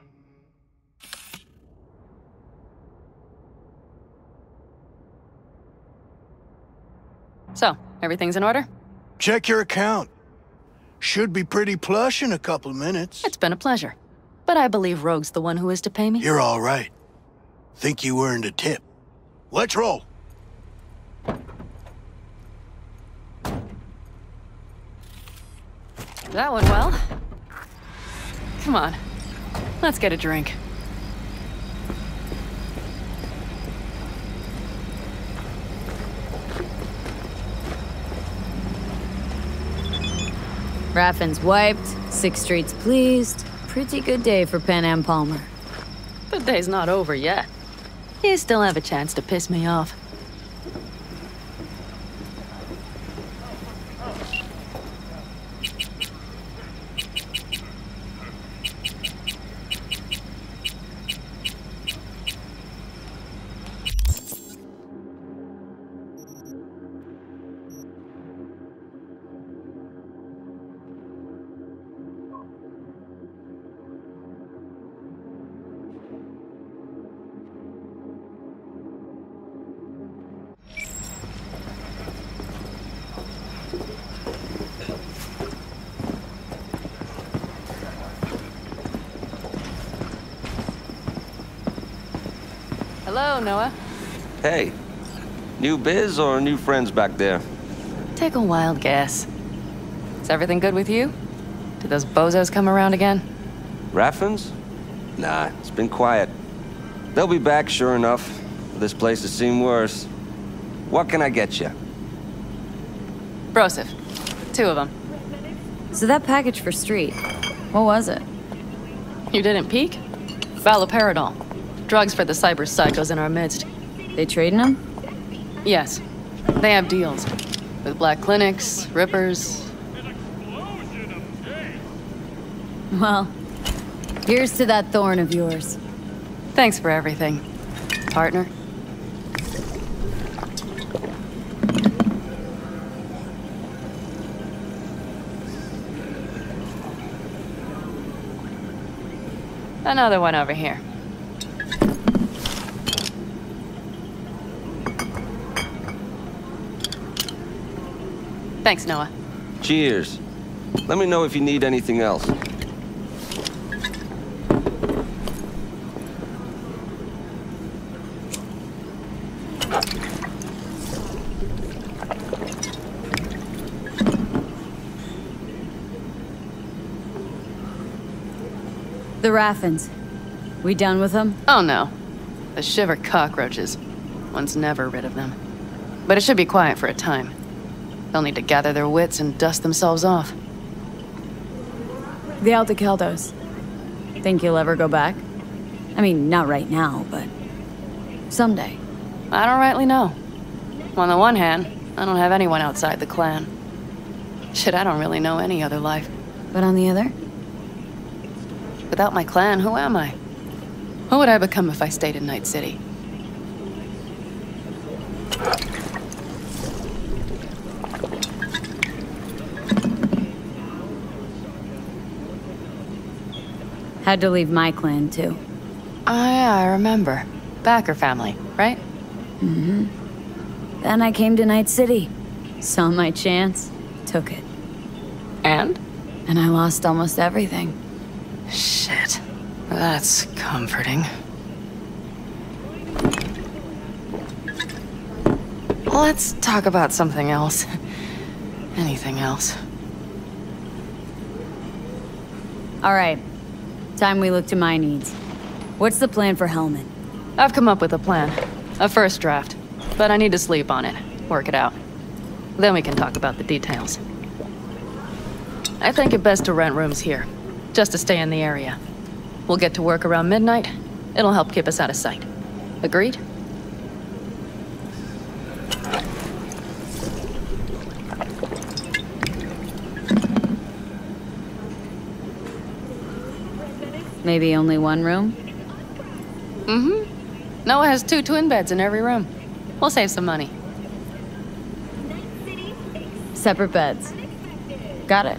S6: So, everything's in order?
S13: Check your account. Should be pretty plush in a couple of minutes.
S6: It's been a pleasure. But I believe Rogue's the one who is to pay me.
S13: You're all right. Think you earned a tip. Let's roll.
S6: That went well. Come on. Let's get a drink.
S3: Raffin's wiped, 6th Street's pleased. Pretty good day for Panam Palmer.
S6: The day's not over yet. You still have a chance to piss me off. Hello, Noah.
S15: Hey, new biz or new friends back there?
S6: Take a wild guess. Is everything good with you? Did those bozos come around again?
S15: Raffins? Nah, it's been quiet. They'll be back, sure enough. This place has seen worse. What can I get you?
S6: Broseph. 2 of them.
S3: So that package for Street, what was it?
S6: You didn't peek? Valoperidol. Drugs for the cyber psychos in our midst.
S3: They trading them?
S6: Yes. They have deals. With black clinics, rippers.
S3: Well, here's to that thorn of yours.
S6: Thanks for everything, partner. Another one over here. Thanks, Noah.
S15: Cheers. Let me know if you need anything else.
S3: The Raffins. We done with them?
S6: Oh no. The shiver cockroaches. One's never rid of them. But it should be quiet for a time. They'll need to gather their wits and dust themselves off.
S3: The Aldecaldos. Think you'll ever go back? I mean, not right now, but someday.
S6: I don't rightly know. On the one hand, I don't have anyone outside the clan. Shit, I don't really know any other life.
S3: But on the other?
S6: Without my clan, who am I? Who would I become if I stayed in Night City?
S3: Had to leave my clan, too.
S6: Oh yeah, I remember. Backer family, right?
S3: Mm-hmm. Then I came to Night City. Saw my chance. Took it.
S6: And?
S3: And I lost almost everything.
S6: Shit. That's comforting. Let's talk about something else. Anything else.
S3: All right. Time we look to my needs. What's the plan for Hellman?
S6: I've come up with a plan. A first draft. But I need to sleep on it. Work it out. Then we can talk about the details. I think it best to rent rooms here. just to stay in the area. We'll get to work around midnight. It'll help keep us out of sight. Agreed?
S3: Maybe only one room?
S6: Mm-hmm. Noah has 2 twin beds in every room. We'll save some money.
S3: Separate beds. Got it.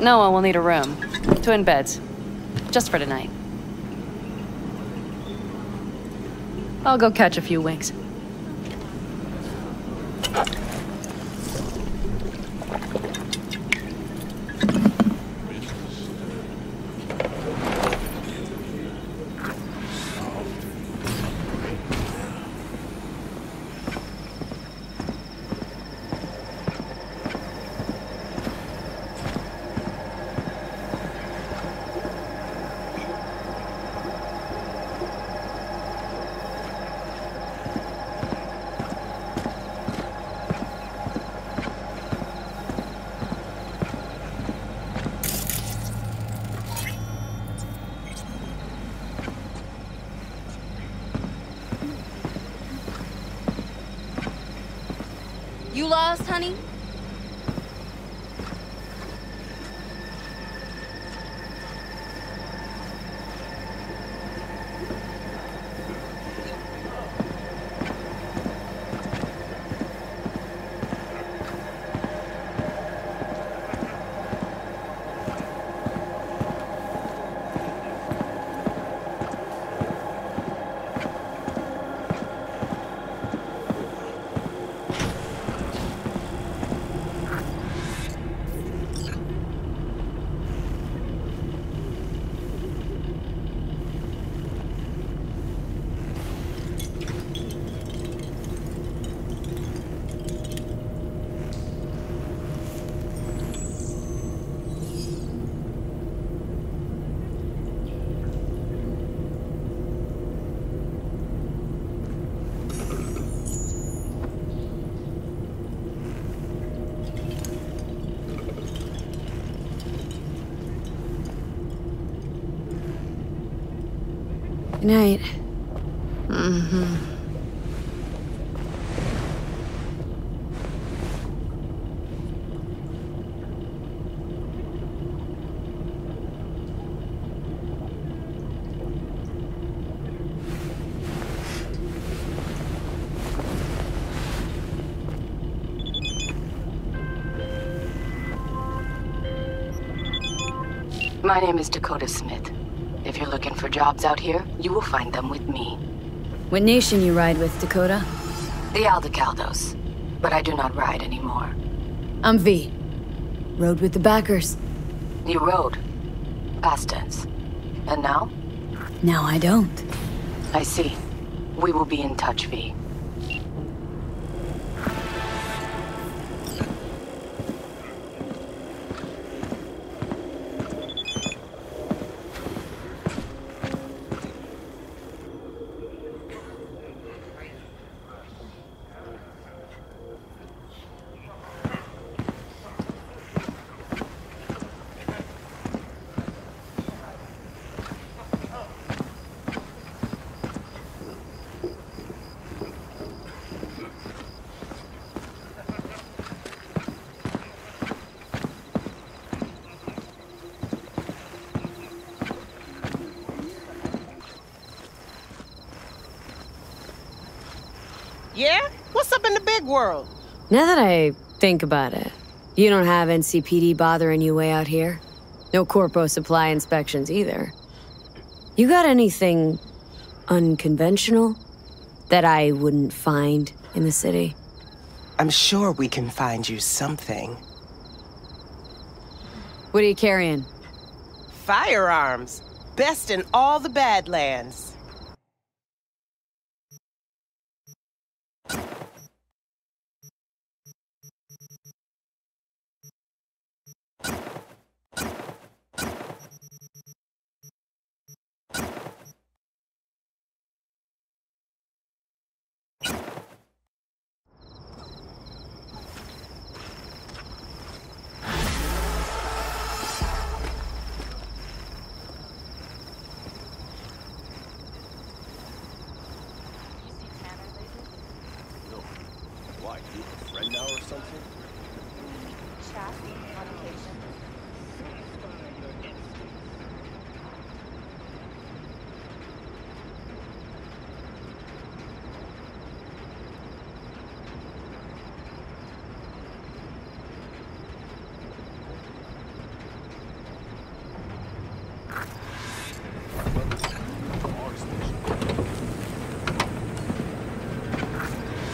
S6: Noah will need a room. Twin beds. Just for tonight. I'll go catch a few winks.
S11: You lost, honey?
S3: Good night.
S6: Mm-hmm.
S16: My name is Dakota Smith. If you're looking for jobs out here, you will find them with me.
S3: What nation you ride with, Dakota?
S16: The Aldecaldos. But I do not ride anymore.
S3: I'm V. Rode with the backers.
S16: You rode. Past tense. And now?
S3: Now I don't.
S16: I see. We will be in touch, V.
S17: Yeah? What's up in the big world?
S3: Now that I think about it, you don't have NCPD bothering you way out here? No corpo supply inspections either. You got anything unconventional that I wouldn't find in the city?
S18: I'm sure we can find you something.
S3: What are you carrying?
S18: Firearms. Best in all the Badlands.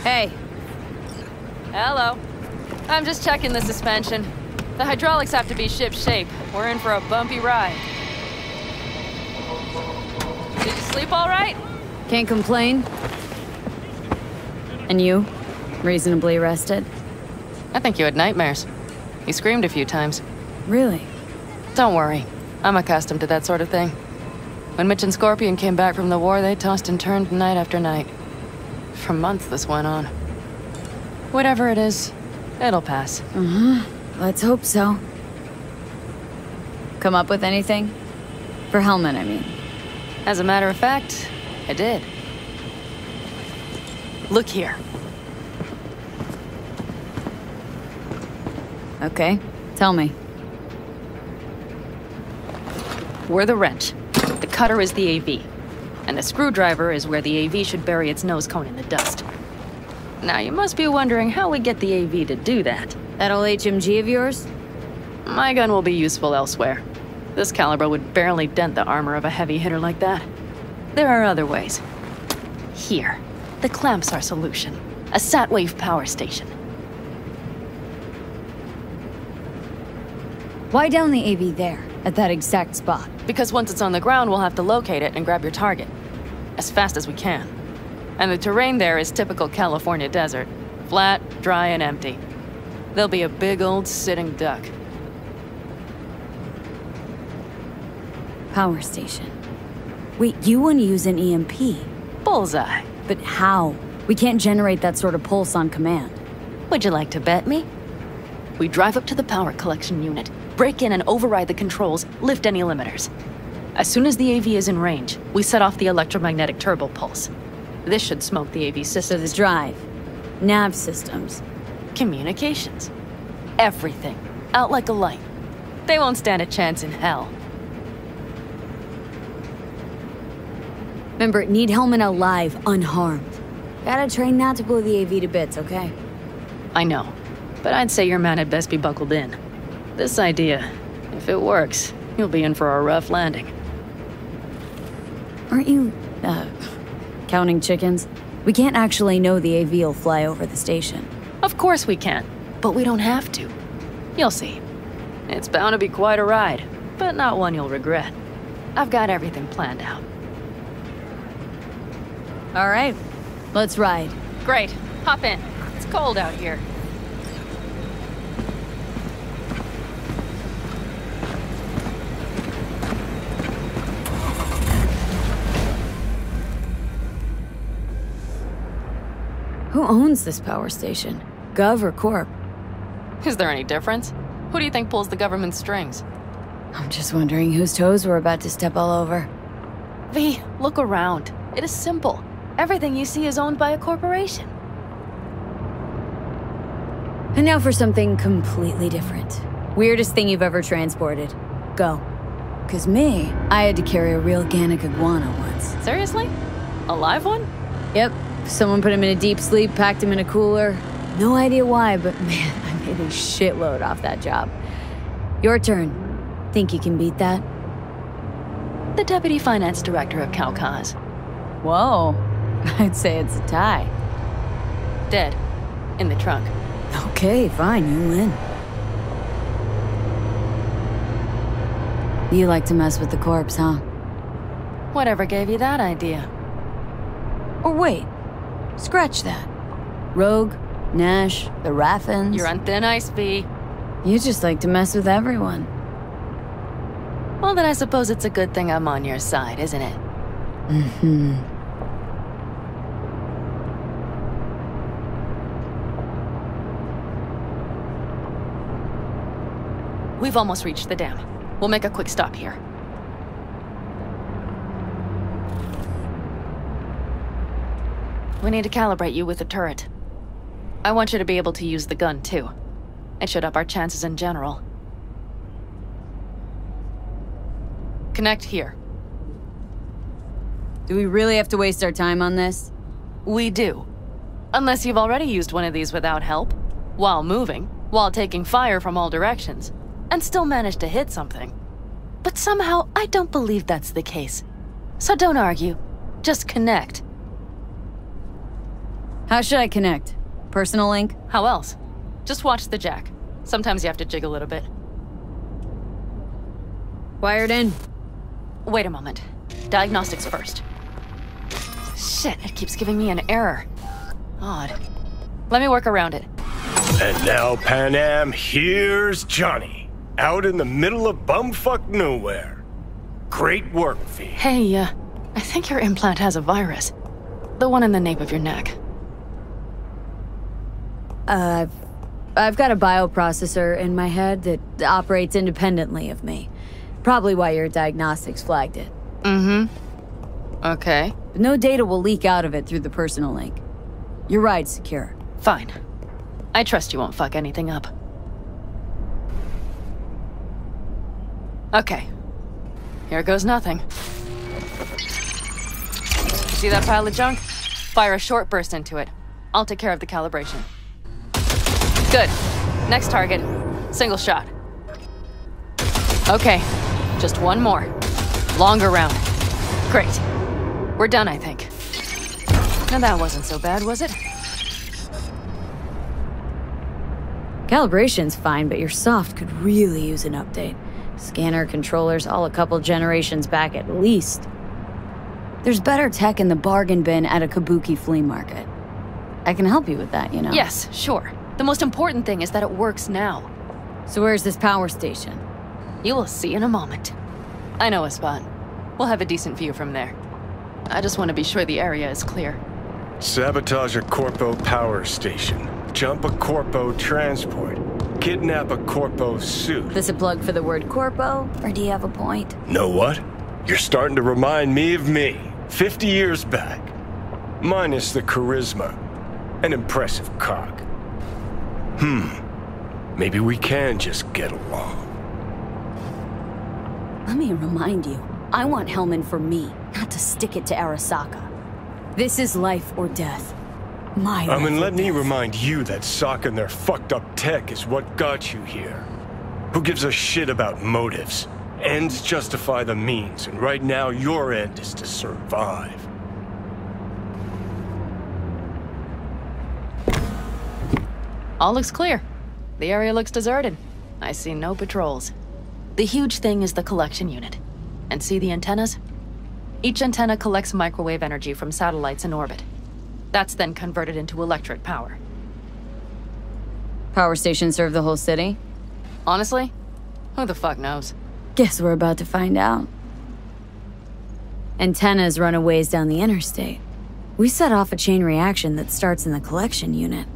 S6: Hey. Hello. I'm just checking the suspension. The hydraulics have to be ship-shape. We're in for a bumpy ride. Did you sleep all right?
S3: Can't complain. And you? Reasonably rested?
S6: I think you had nightmares. You screamed a few times.
S3: Really?
S6: Don't worry. I'm accustomed to that sort of thing. When Mitch and Scorpion came back from the war, they tossed and turned night after night. For months this went on. Whatever it is, it'll pass.
S3: Let's hope so. Come up with anything? For Hellman, I mean.
S6: As a matter of fact, I did. Look here.
S3: Okay, tell me.
S6: We're the wrench. The cutter is the AV. And the screwdriver is where the AV should bury its nose cone in the dust. Now, you must be wondering how we get the AV to do that.
S3: That old HMG of yours?
S6: My gun will be useful elsewhere. This caliber would barely dent the armor of a heavy hitter like that. There are other ways. Here. The clamp's our solution. A Satwave power station.
S3: Why down the AV there, at that exact spot?
S6: Because once it's on the ground, we'll have to locate it and grab your target. As fast as we can. And the terrain there is typical California desert. Flat, dry, and empty. There'll be a big old sitting duck.
S3: Power station. Wait, you want to use an EMP?
S6: Bullseye.
S3: But how? We can't generate that sort of pulse on command.
S6: Would you like to bet me? We drive up to the power collection unit, break in and override the controls, lift any limiters. As soon as the AV is in range, we set off the electromagnetic turbo pulse. This should smoke the AV systems.
S3: So the drive, nav systems,
S6: communications, everything. Out like a light. They won't stand a chance in hell.
S3: Remember, need Hellman alive, unharmed. Gotta train that to blow the AV to bits, okay?
S6: I know, but I'd say your man had best be buckled in. This idea, if it works, you'll be in for a rough landing.
S3: Aren't you, counting chickens? We can't actually know the AV will fly over the station.
S6: Of course we can, but we don't have to. You'll see. It's bound to be quite a ride, but not one you'll regret. I've got everything planned out.
S3: All right, let's ride.
S6: Great, hop in. It's cold out here.
S3: Who owns this power station? Gov or Corp?
S6: Is there any difference? Who do you think pulls the government's strings?
S3: I'm just wondering whose toes we're about to step all over.
S6: V, look around. It is simple. Everything you see is owned by a corporation.
S3: And now for something completely different. Weirdest thing you've ever transported. Go. 'Cause me, I had to carry a real Gannic iguana once.
S6: Seriously? A live one?
S3: Yep. Someone put him in a deep sleep, packed him in a cooler. No idea why, but man, I made a shitload off that job. Your turn. Think you can beat that?
S6: The Deputy Finance Director of Caucas.
S3: Whoa. I'd say it's a tie.
S6: Dead. In the trunk.
S3: Okay, fine, you win. You like to mess with the corpse, huh?
S6: Whatever gave you that idea?
S3: Or wait, scratch that. Rogue, Nash, the Raffins.
S6: You're on thin ice, V.
S3: You just like to mess with everyone.
S6: Well, then I suppose it's a good thing I'm on your side, isn't it?
S3: Mm-hmm.
S6: We've almost reached the dam. We'll make a quick stop here. We need to calibrate you with the turret. I want you to be able to use the gun, too. It should up our chances in general. Connect here.
S3: Do we really have to waste our time on this?
S6: We do. Unless you've already used one of these without help, while moving, while taking fire from all directions, and still managed to hit something. But somehow, I don't believe that's the case. So don't argue. Just connect.
S3: How should I connect? Personal link?
S6: How else? Just watch the jack. Sometimes you have to jig a little bit.
S3: Wired in.
S6: Wait a moment. Diagnostics first. Shit, it keeps giving me an error. Odd. Let me work around it.
S4: And now, Panam, here's Johnny. Out in the middle of bumfuck nowhere. Great work, V.
S6: Hey, I think your implant has a virus. The one in the nape of your neck.
S3: I've got a bioprocessor in my head that operates independently of me. Probably why your diagnostics flagged it.
S6: Mm-hmm. Okay.
S3: But no data will leak out of it through the personal link. Your ride's secure.
S6: Fine. I trust you won't fuck anything up. Okay. Here goes nothing. See that pile of junk? Fire a short burst into it. I'll take care of the calibration. Good. Next target. Single shot. Okay. Just one more. Longer round. Great. We're done, I think. Now that wasn't so bad, was it?
S3: Calibration's fine, but your soft could really use an update. Scanner, controllers, all a couple generations back at least. There's better tech in the bargain bin at a kabuki flea market. I can help you with that, you know?
S6: Yes, sure. The most important thing is that it works now.
S3: So where's this power station?
S6: You will see in a moment. I know a spot. We'll have a decent view from there. I just want to be sure the area is clear.
S4: Sabotage a Corpo power station. Jump a Corpo transport. Kidnap a Corpo suit.
S3: This a plug for the word Corpo, or do you have a point?
S4: Know what? You're starting to remind me of me, 50 years back. Minus the charisma. An impressive cock. Maybe we can just get along.
S3: Let me remind you, I want Hellman for me, not to stick it to Arasaka. This is life or death.
S4: Let me remind you that Sokka and their fucked up tech is what got you here. Who gives a shit about motives? Ends justify the means, and right now your end is to survive.
S6: All looks clear. The area looks deserted. I see no patrols. The huge thing is the collection unit. And see the antennas? Each antenna collects microwave energy from satellites in orbit. That's then converted into electric power.
S3: Power stations serve the whole city?
S6: Honestly, who the fuck knows?
S3: Guess we're about to find out. Antennas run a ways down the interstate. We set off a chain reaction that starts in the collection unit.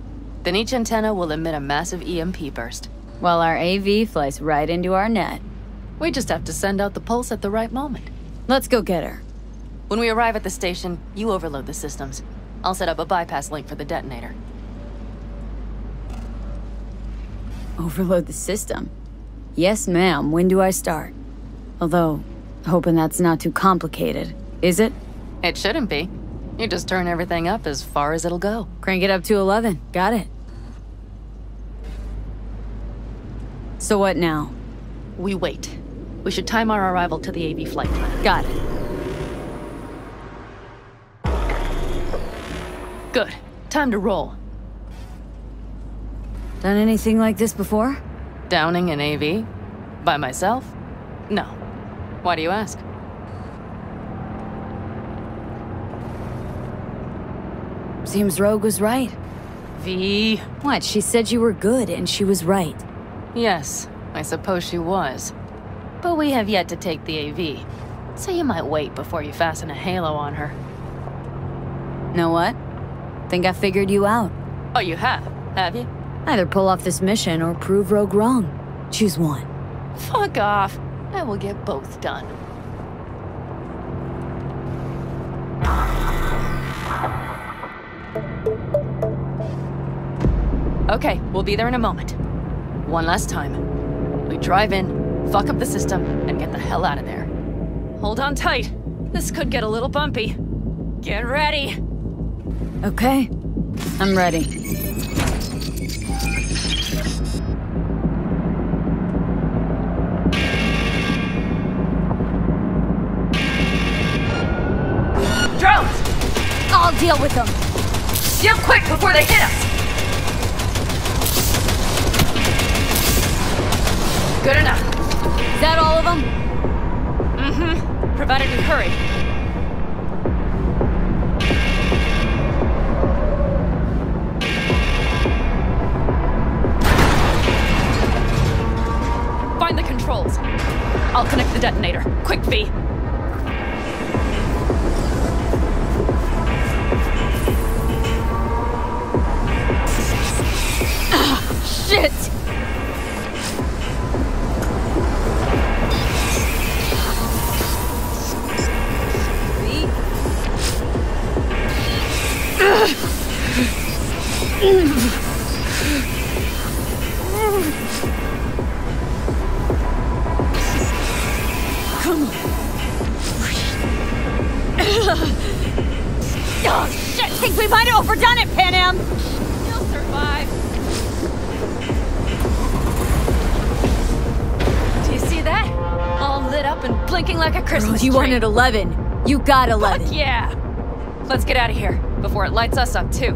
S6: Then each antenna will emit a massive EMP burst.
S3: While our AV flies right into our net.
S6: We just have to send out the pulse at the right moment.
S3: Let's go get her.
S6: When we arrive at the station, you overload the systems. I'll set up a bypass link for the detonator.
S3: Overload the system? Yes, ma'am. When do I start? Although, hoping that's not too complicated. Is it?
S6: It shouldn't be. You just turn everything up as far as it'll go.
S3: Crank it up to 11. Got it. So what now?
S6: We wait. We should time our arrival to the AV flight plan.
S3: Got it.
S6: Good. Time to roll.
S3: Done anything like this before?
S6: Downing an AV? By myself? No. Why do you ask?
S3: Seems Rogue was right.
S6: V.
S3: What? She said you were good, and she was right.
S6: Yes, I suppose she was. But we have yet to take the AV, so you might wait before you fasten a halo on her.
S3: Know what? Think I figured you out.
S6: Oh, you have you?
S3: Either pull off this mission or prove Rogue wrong. Choose one.
S6: Fuck off. I will get both done. Okay, we'll be there in a moment. One last time. We drive in, fuck up the system, and get the hell out of there. Hold on tight. This could get a little bumpy. Get ready.
S3: Okay. I'm ready.
S6: Drones!
S3: I'll deal with them.
S6: Shield quick before they hit us! Good enough.
S3: Is that all of them?
S6: Mm-hmm. Provided we hurry. Find the controls. I'll connect the detonator. Quick, V.
S3: Shit!
S6: Come on.
S3: Oh, shit! Think we might have overdone it, Panam!
S6: You'll survive. Do you see that? All lit up and blinking like a Christmas tree.
S3: You wanted 11. You got 11.
S6: Fuck yeah! Let's get out of here before it lights us up, too.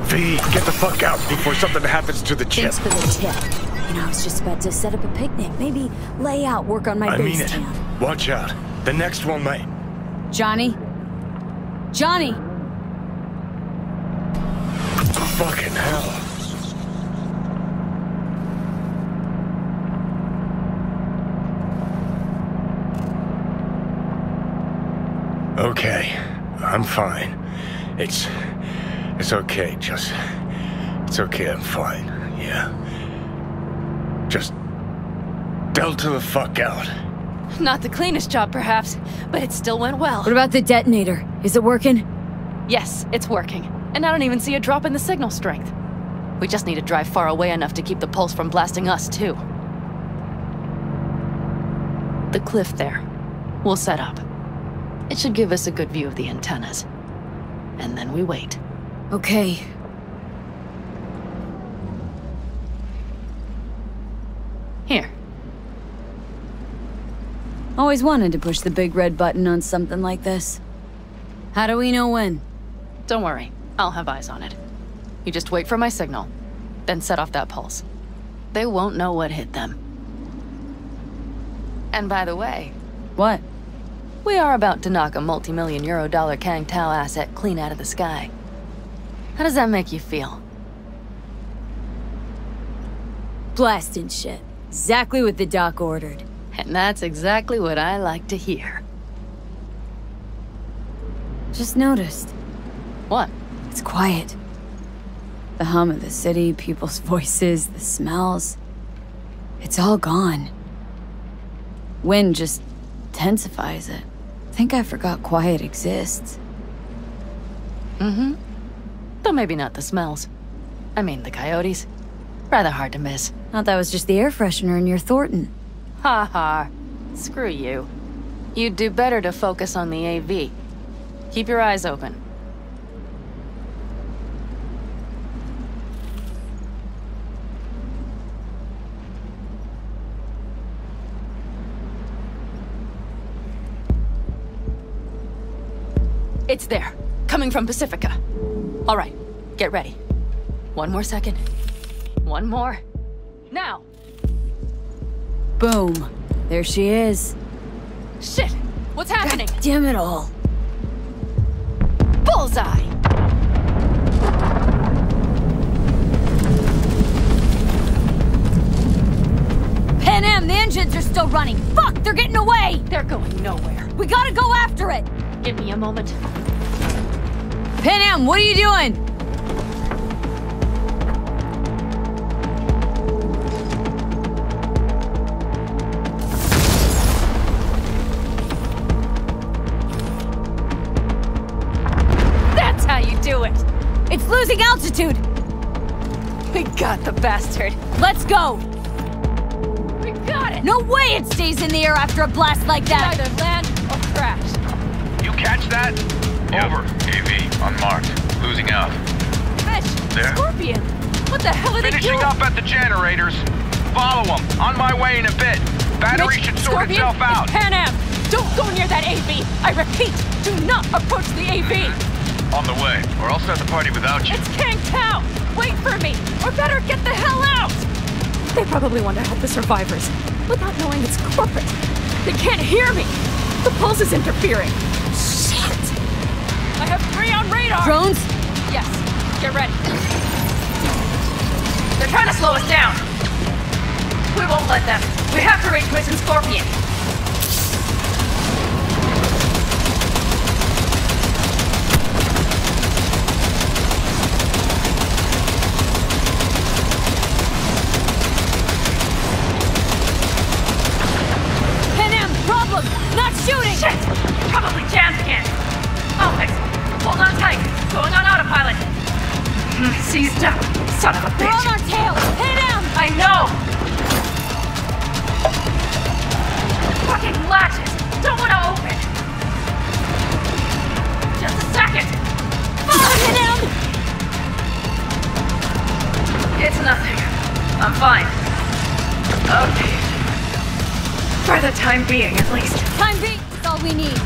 S4: V, get the fuck out before something happens to the chip.
S3: Thanks for the tip. You know, I was just about to set up a picnic. Maybe lay out, work on my
S4: I mean
S3: base
S4: it.
S3: town.
S4: Watch out. The next one might.
S3: Johnny? Johnny!
S4: Fucking hell. Okay, I'm fine. It's okay, it's okay, I'm fine, yeah. Just delta the fuck out.
S6: Not the cleanest job, perhaps, but it still went well.
S3: What about the detonator? Is it working?
S6: Yes, it's working. And I don't even see a drop in the signal strength. We just need to drive far away enough to keep the pulse from blasting us, too. The cliff there. We'll set up. It should give us a good view of the antennas. And then we wait.
S3: Okay.
S6: Here.
S3: Always wanted to push the big red button on something like this. How do we know when?
S6: Don't worry. I'll have eyes on it. You just wait for my signal, then set off that pulse. They won't know what hit them. And by the way...
S3: What?
S6: We are about to knock a multi-million-euro-dollar Kang Tao asset clean out of the sky. How does that make you feel?
S3: Blasting shit. Exactly what the doc ordered.
S6: And that's exactly what I like to hear.
S3: Just noticed.
S6: What?
S3: It's quiet. The hum of the city, people's voices, the smells. It's all gone. Wind just intensifies it. I think I forgot quiet exists.
S6: Mm-hmm. Though maybe not the smells. I mean, the coyotes. Rather hard to miss.
S3: Thought that was just the air freshener in your Thornton.
S6: Ha ha. Screw you. You'd do better to focus on the AV. Keep your eyes open. It's there. Coming from Pacifica. All right. Get ready. One more second. One more. Now!
S3: Boom. There she is.
S6: Shit! What's happening?
S3: God damn it all.
S6: Bullseye!
S3: Panam, the engines are still running. Fuck, they're getting away!
S6: They're going nowhere.
S3: We gotta go after it!
S6: Give me a moment.
S3: Panam, what are you doing?
S6: That's how you do it!
S3: It's losing altitude!
S6: We got the bastard.
S3: Let's go!
S6: We got it!
S3: No way it stays in the air after a blast like that!
S6: Either land or crash.
S14: You catch that?
S8: Over. AV, unmarked. Losing out.
S6: Fish!
S8: There.
S6: Scorpion! What the hell are they doing?
S14: Finishing up at the generators. Follow them. On my way in a bit. Battery
S6: Mitch,
S14: should sort
S6: Scorpion,
S14: itself out.
S6: It's Panam! Don't go near that AV! I repeat, do not approach the AV!
S14: On the way, or I'll start the party without you.
S6: It's Kang Tao! Wait for me, or better get the hell out! They probably want to help the survivors, without knowing it's corporate. They can't hear me! The pulse is interfering. Shit! I have 3 on radar!
S3: Drones?
S6: Yes, get ready. They're trying to slow us down. We won't let them. We have to reach Mission Scorpion.
S3: Panam, problem! Not shooting!
S6: Shit! Probably jammed again. I'll fix it. Hold on tight. Going on autopilot. Seized up. Son of a bitch.
S3: We're on our tail! Panam!
S6: I know! Fucking latches! Don't want to open! Just a second!
S3: Panam!
S6: It's nothing. I'm fine. Okay. For the time being, at least.
S3: Time being, that's all we need.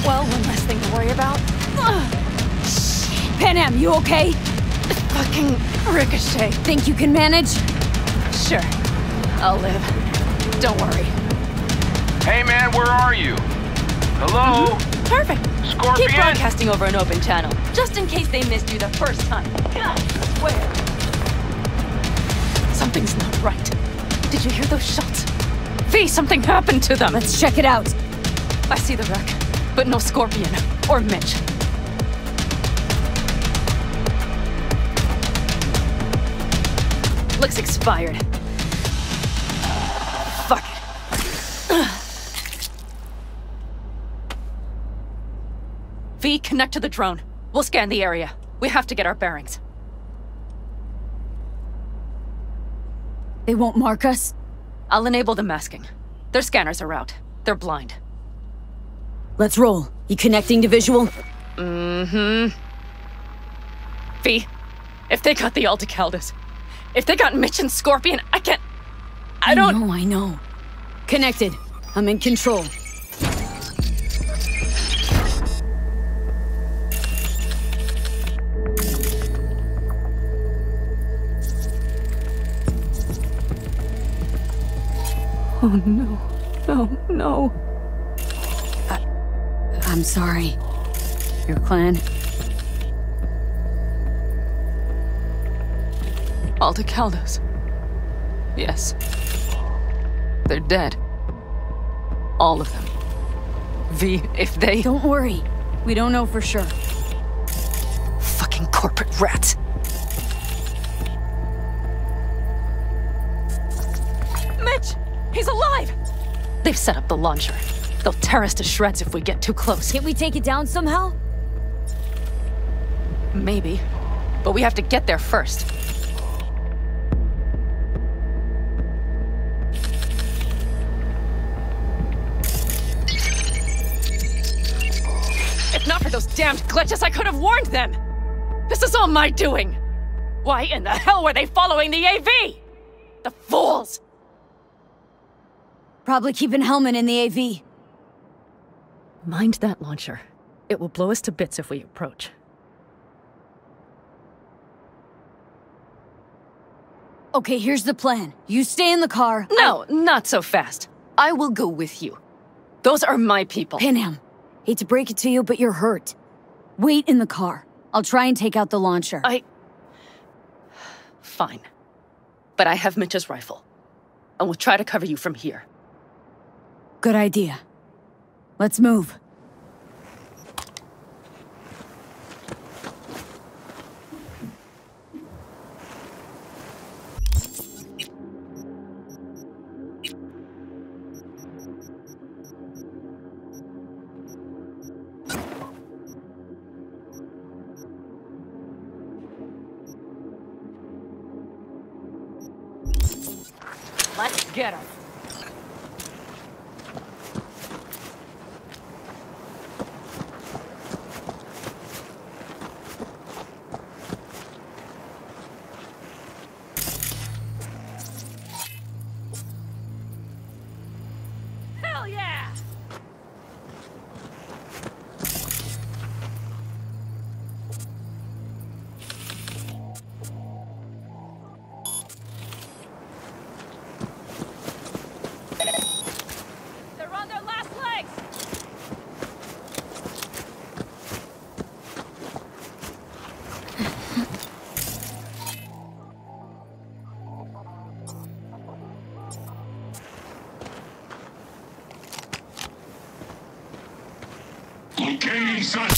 S6: Well, one less thing to worry about.
S3: Panam, you okay?
S6: Fucking ricochet.
S3: Think you can manage?
S6: Sure. I'll live. Don't worry.
S14: Hey man, where are you? Hello?
S6: Perfect.
S14: Scorpion?
S6: Keep broadcasting over an open channel, just in case they missed you the first time. God, I swear. Something's not right. Did you hear those shots? V, something happened to them.
S3: Let's check it out.
S6: I see the wreck, but no Scorpion or Mitch. Looks expired. Fuck it. V, connect to the drone. We'll scan the area. We have to get our bearings.
S3: They won't mark us?
S6: I'll enable the masking. Their scanners are out. They're blind.
S3: Let's roll. You connecting to visual?
S6: Mm-hmm. V, if they got the Aldecaldos, if they got Mitch and Scorpion, I can't... I don't...
S3: I know. Connected. I'm in control.
S6: Oh no. No, no.
S3: I'm sorry. Your clan?
S6: Aldecaldos. Yes. They're dead. All of them. V, if they...
S3: Don't worry. We don't know for sure.
S6: Fucking corporate rats. Mitch! He's alive! They've set up the launcher. They'll tear us to shreds if we get too close.
S3: Can't we take it down somehow?
S6: Maybe. But we have to get there first. If not for those damned glitches, I could have warned them! This is all my doing! Why in the hell were they following the AV? The fools!
S3: Probably keeping Hellman in the AV.
S6: Mind that launcher. It will blow us to bits if we approach.
S3: Okay, here's the plan. You stay in the car.
S6: No, not so fast. I will go with you. Those are my people.
S3: Panam, hate to break it to you, but you're hurt. Wait in the car. I'll try and take out the launcher.
S6: Fine. But I have Mitch's rifle. And we'll try to cover you from here.
S3: Good idea. Let's move.
S6: Let's get him. Hell yeah! They're on their last legs!
S13: Okay, son.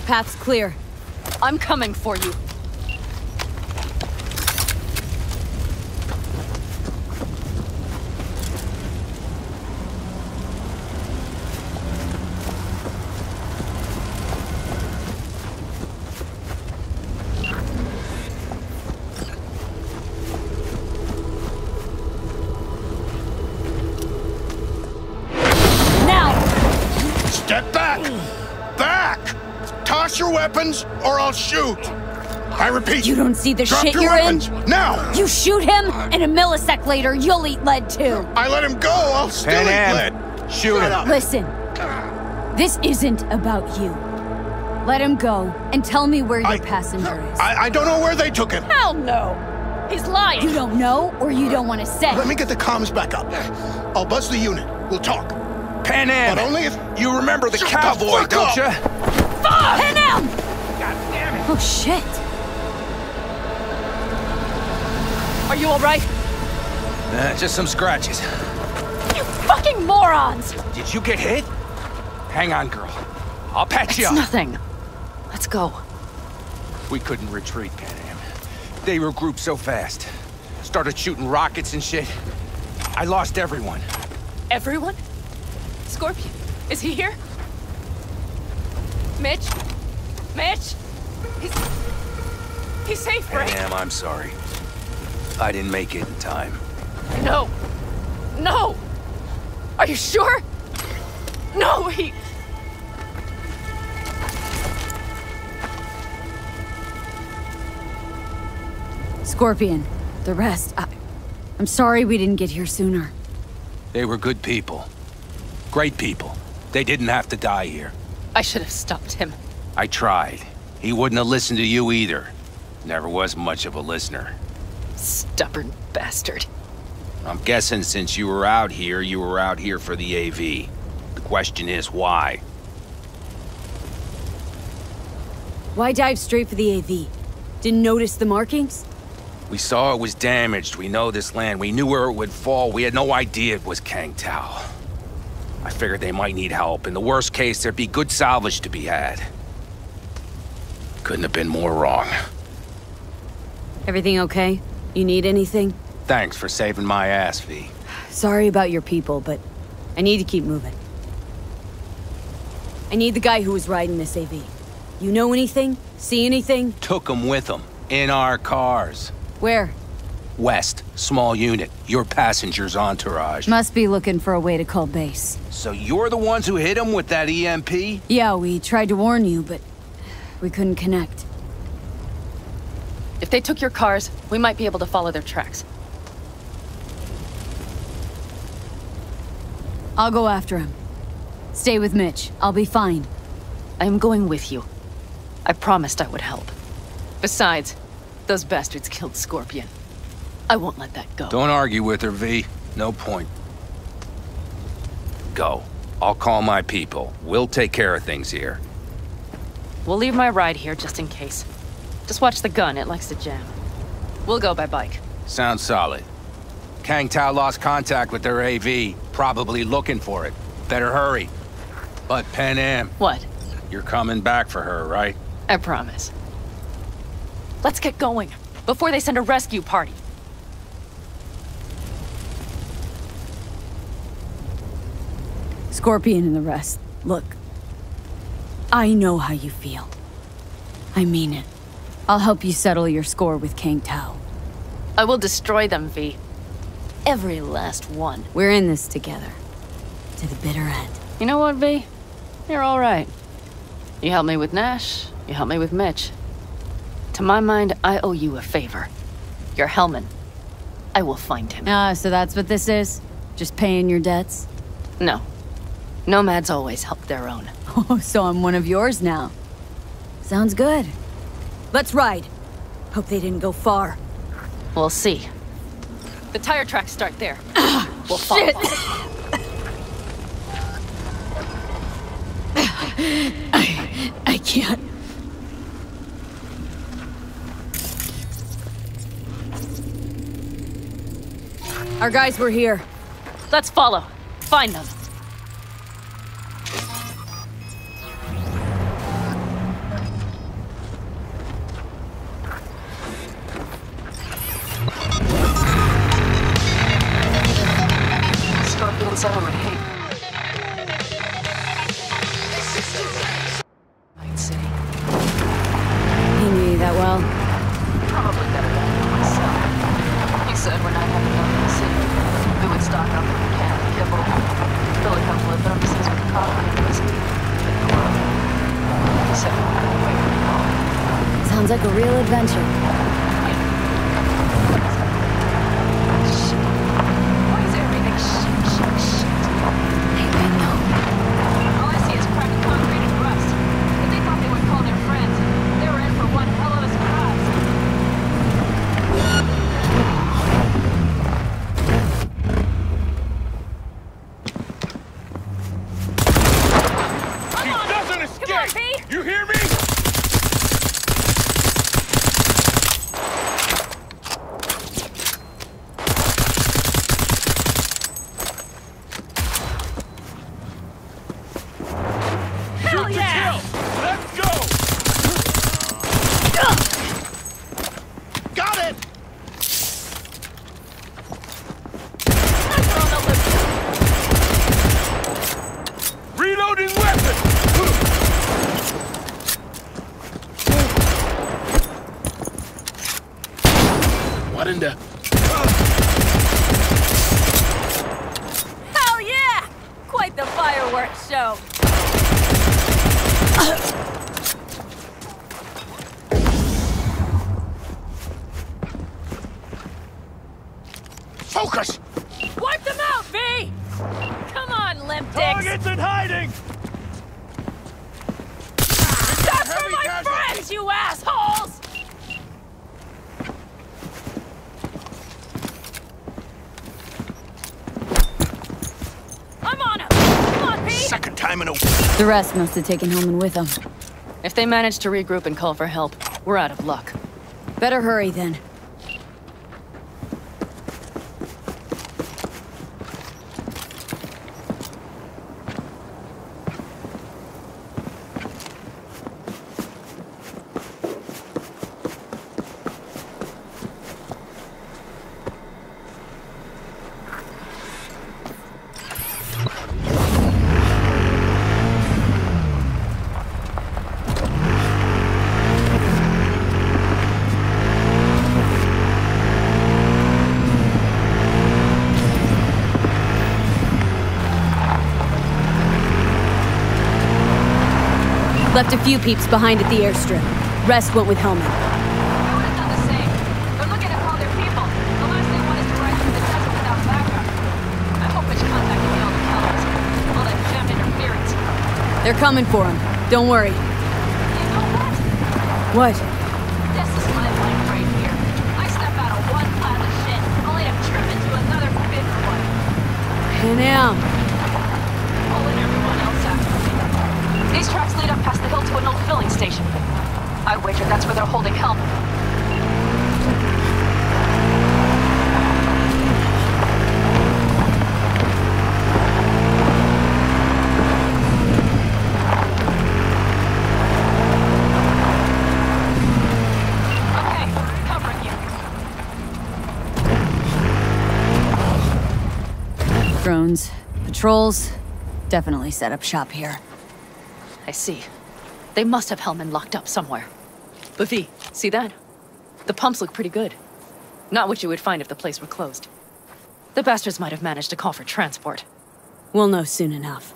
S3: Path's clear.
S6: I'm coming for you.
S13: Step back! Back! Toss your weapons, or I'll shoot! I repeat,
S3: You don't see the
S13: drop
S3: shit
S13: your
S3: you're
S13: weapons,
S3: in?
S13: now!
S3: You shoot him, and a millisecond later, you'll eat lead too.
S13: I let him go, I'll still eat
S12: Panam,
S13: lead!
S12: shoot
S13: Shut
S12: him.
S13: up.
S3: Listen, this isn't about you. Let him go, and tell me where your passenger is.
S13: I don't know where they took him.
S6: Hell no! He's lying!
S3: You don't know, or you don't want to say?
S13: Let me get the comms back up. I'll buzz the unit. We'll talk.
S12: Panam!
S13: But only if
S12: You remember the
S13: Shut
S12: cowboy,
S13: fuck
S12: don't
S13: up.
S12: you?
S6: Fuck!
S3: Panam!
S12: God damn it!
S3: Oh shit!
S6: Are you alright?
S12: Just some scratches.
S6: You fucking morons!
S12: Did you get hit? Hang on, girl. I'll patch you
S6: It's
S12: up.
S6: nothing. Let's go.
S12: We couldn't retreat, Panam. They regrouped so fast. Started shooting rockets and shit. I lost everyone.
S6: Everyone? Scorpion, is he here? Mitch? Mitch? He's safe, right?
S9: Panam, I'm sorry. I didn't make it in time.
S6: No. No! Are you sure? No, he...
S3: Scorpion, the rest, I'm sorry we didn't get here sooner.
S9: They were good people. Great people. They didn't have to die here.
S6: I should have stopped him.
S9: I tried. He wouldn't have listened to you either. Never was much of a listener.
S6: Stubborn bastard.
S9: I'm guessing since you were out here for the AV. The question is, why?
S3: Why dive straight for the AV? Didn't notice the markings?
S12: We saw it was damaged. We know this land. We knew where it would fall. We had no idea it was Kang Tao. I figured they might need help. In the worst case, there'd be good salvage to be had. Couldn't have been more wrong.
S3: Everything okay? You need anything?
S12: Thanks for saving my ass, V.
S3: Sorry about your people, but I need to keep moving. I need the guy who was riding this AV. You know anything? See anything?
S12: Took them with them. In our cars.
S3: Where?
S12: West. Small unit. Your passenger's entourage.
S3: Must be looking for a way to call base.
S12: So you're the ones who hit him with that EMP?
S3: Yeah, we tried to warn you, but we couldn't connect.
S6: If they took your cars, we might be able to follow their tracks.
S3: I'll go after him. Stay with Mitch. I'll be fine.
S6: I am going with you. I promised I would help. Besides, those bastards killed Scorpion. I won't let that go.
S12: Don't argue with her, V. No point. Go. I'll call my people. We'll take care of things here.
S6: We'll leave my ride here just in case. Just watch the gun, it likes to jam. We'll go by bike.
S12: Sounds solid. Kang Tao lost contact with their AV. Probably looking for it. Better hurry. But Panam.
S6: What?
S12: You're coming back for her, right?
S6: I promise. Let's get going, before they send a rescue party.
S3: Scorpion and the rest. Look. I know how you feel. I mean it. I'll help you settle your score with Kang Tao.
S6: I will destroy them, V. Every last one.
S3: We're in this together. To the bitter end.
S6: You know what, V? You're all right. You helped me with Nash. You helped me with Mitch. To my mind, I owe you a favor. Your Hellman. I will find him.
S3: Ah, so that's what this is? Just paying your debts?
S6: No. Nomads always help their own.
S3: Oh, so I'm one of yours now. Sounds good. Let's ride. Hope they didn't go far.
S6: We'll see. The tire tracks start there. We'll follow.
S3: Shit! I can't. Our guys were here.
S6: Let's follow. Find them.
S16: Scorpion's over. Hey.
S6: Night City.
S3: He knew you that well?
S16: Probably better than I know myself. You said when I had enough in the city, we would stock up with canned kibble, fill a couple of thermoses with coffee and whiskey. You said we couldn't wait to be home.
S3: Sounds like a real adventure.
S16: Shit. Why is everything shit?
S3: I know.
S16: All I see is cracked concrete and rust. If they thought they would call their friends, they were in for one hell of a surprise.
S14: He doesn't escape!
S6: Come on, V!
S14: You hear me?
S6: Hell
S14: Shoot to
S6: yeah!
S14: kill! Let's go! Got it!
S6: Sniper on the loose.
S14: Reloading weapon! What in the...
S6: Hell yeah! Quite the fireworks show.
S14: Focus!
S6: Wipe them out, V! Come on, limp dicks!
S14: Targets in hiding!
S6: Stop for my friends, you assholes! I'm on him! Come on, V!
S14: Second time in a...
S3: The rest must have taken Hellman with them.
S6: If they manage to regroup and call for help, we're out of luck.
S3: Better hurry then. Left a few peeps behind at the airstrip. Rest went with Hellman.
S16: I would have done the same. They're looking to call their people. The last they want is to ride through the desert without backup. I hope Mitch contacted me all the colors. All that jammed interference.
S3: They're coming for him. Don't worry.
S16: You know what?
S3: What?
S16: This is my life right here. I step out of one pile of shit, only to trip into another big one.
S3: Panam.
S16: Pulling everyone else after me. These tracks lead up past the hill to an old filling station. I wager that's where they're holding Hellman. Okay, covering you.
S3: Drones. Patrols. Definitely set up shop here.
S6: I see. They must have Hellman locked up somewhere. But V, see that? The pumps look pretty good. Not what you would find if the place were closed. The bastards might have managed to call for transport.
S3: We'll know soon enough.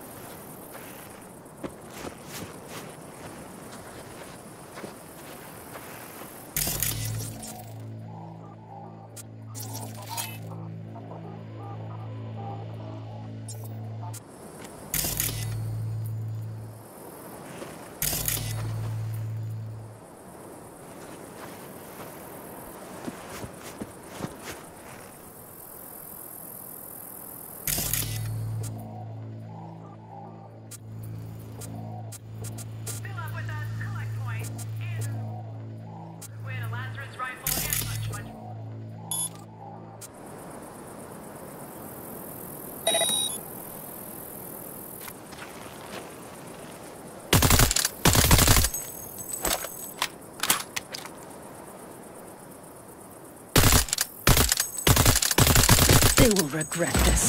S6: They will regret this.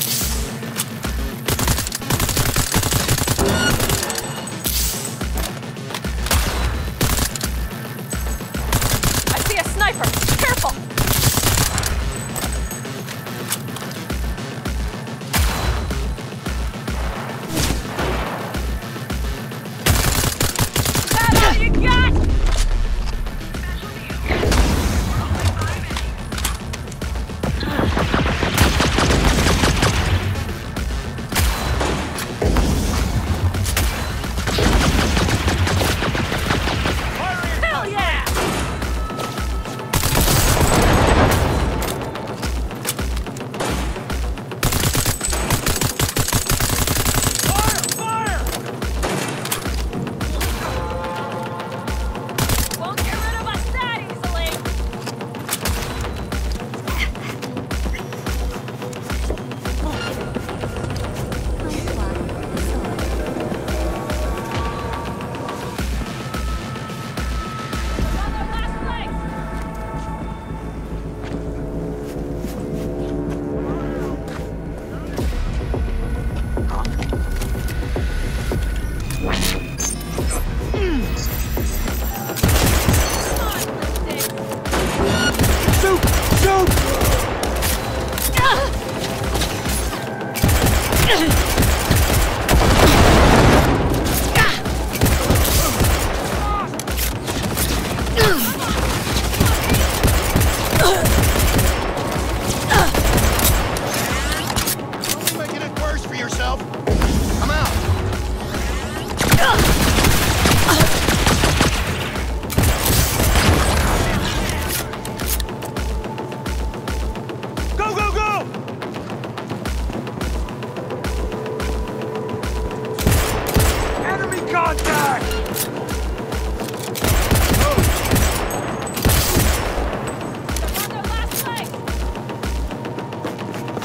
S16: I see a sniper! Careful! That's all you got!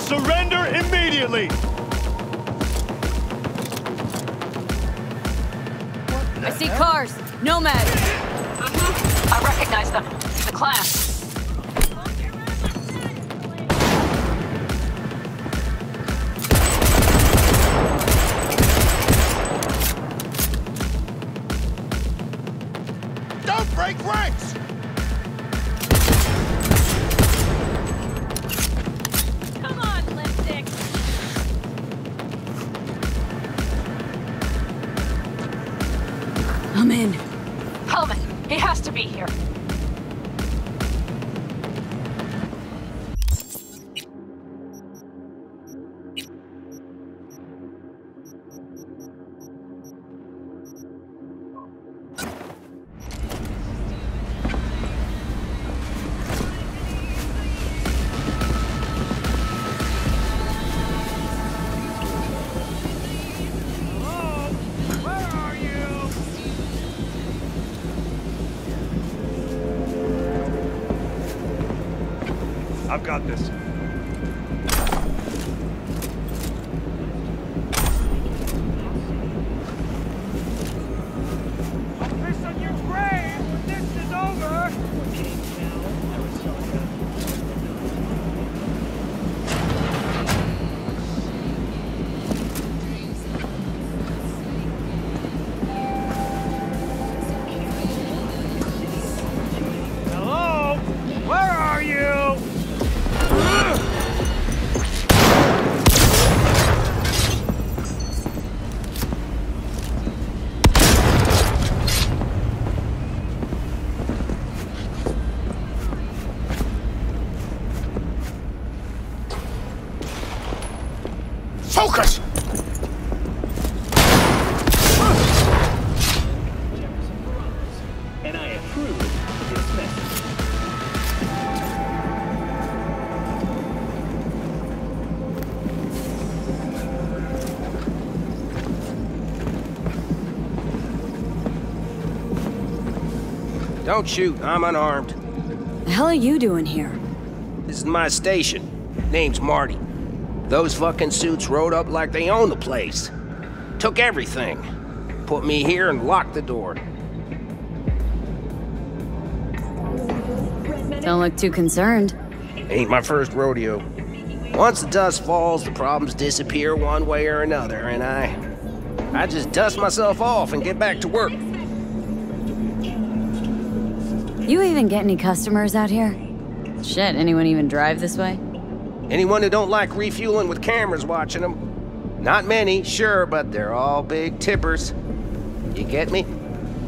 S14: Surrender immediately!
S3: I see cars. Nomads.
S16: I recognize them. The class.
S14: Don't break ranks!
S16: Come on, lipstick!
S3: I'm in.
S16: Hellman, he has to be here.
S14: I've got this. I'll piss on your grave when this is over! Hello? Where are you?
S12: Focus!
S1: And I approve this message.
S9: Don't shoot, I'm unarmed.
S3: The hell are you doing here?
S9: This is my station. Name's Marty. Those fucking suits rode up like they own the place. Took everything. Put me here and locked the door.
S3: Don't look too concerned.
S9: Ain't my first rodeo. Once the dust falls, the problems disappear one way or another, and I just dust myself off and get back to work.
S3: You even get any customers out here? Shit, anyone even drive this way?
S9: Anyone who don't like refueling with cameras watching them. Not many, sure, but they're all big tippers. You get me?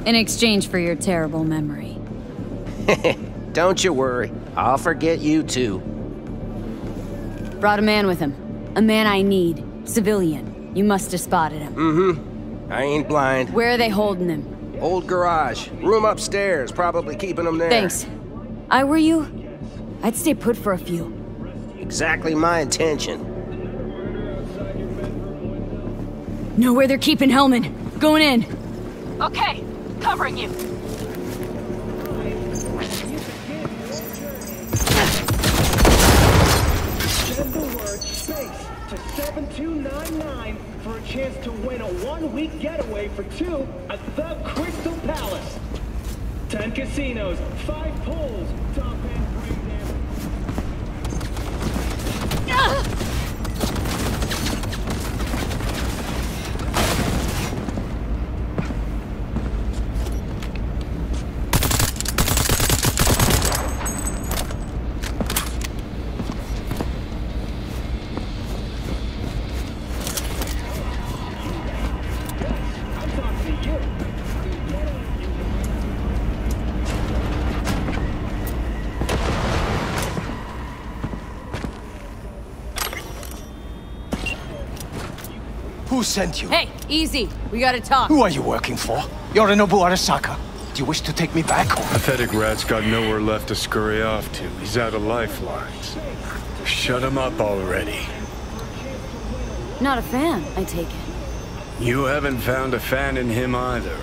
S3: In exchange for your terrible memory.
S9: Don't you worry. I'll forget you too.
S3: Brought a man with him. A man I need. Civilian. You must have spotted him.
S9: Mm-hmm. I ain't blind.
S3: Where are they holding him?
S9: Old garage. Room upstairs. Probably keeping him there.
S3: Thanks. I were you, I'd stay put for a few.
S9: Exactly my intention.
S3: Know where they're keeping Hellman. Going in.
S16: Okay, covering you.
S1: Send the word SPACE to 7299 for a chance to win a one-week getaway for two at the Crystal Palace. 10 casinos, 5 pools, top-end brain damage.
S10: Who sent you?
S3: Hey, easy. We gotta talk.
S10: Who are you working for? Yorinobu Arasaka. Do you wish to take me back home?
S4: Pathetic rat's got nowhere left to scurry off to. He's out of lifelines. Shut him up already.
S3: Not a fan, I take it.
S4: You haven't found a fan in him either.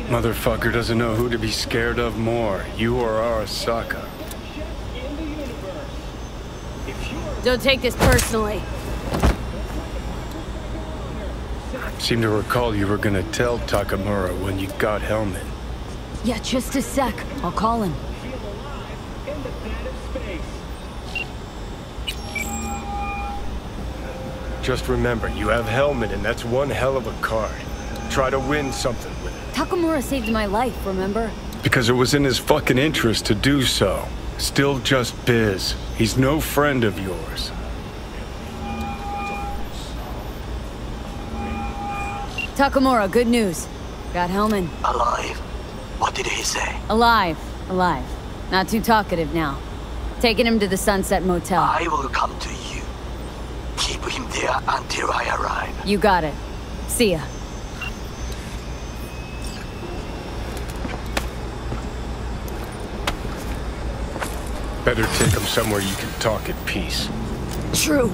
S4: Motherfucker doesn't know who to be scared of more, you or Arasaka.
S3: Don't take this personally.
S4: Seem to recall you were gonna tell Takamura when you got Hellman.
S3: Yeah, just a sec. I'll call him.
S4: Just remember, you have Hellman and that's one hell of a card. Try to win something with it.
S3: Takamura saved my life, remember?
S4: Because it was in his fucking interest to do so. Still just biz. He's no friend of yours.
S3: Takamura, good news. Got Hellman.
S13: Alive. What did he say?
S3: Alive. Alive. Not too talkative now. Taking him to the Sunset Motel.
S13: I will come to you. Keep him there until I arrive.
S3: You got it. See ya.
S4: Better take him somewhere you can talk at peace.
S3: True.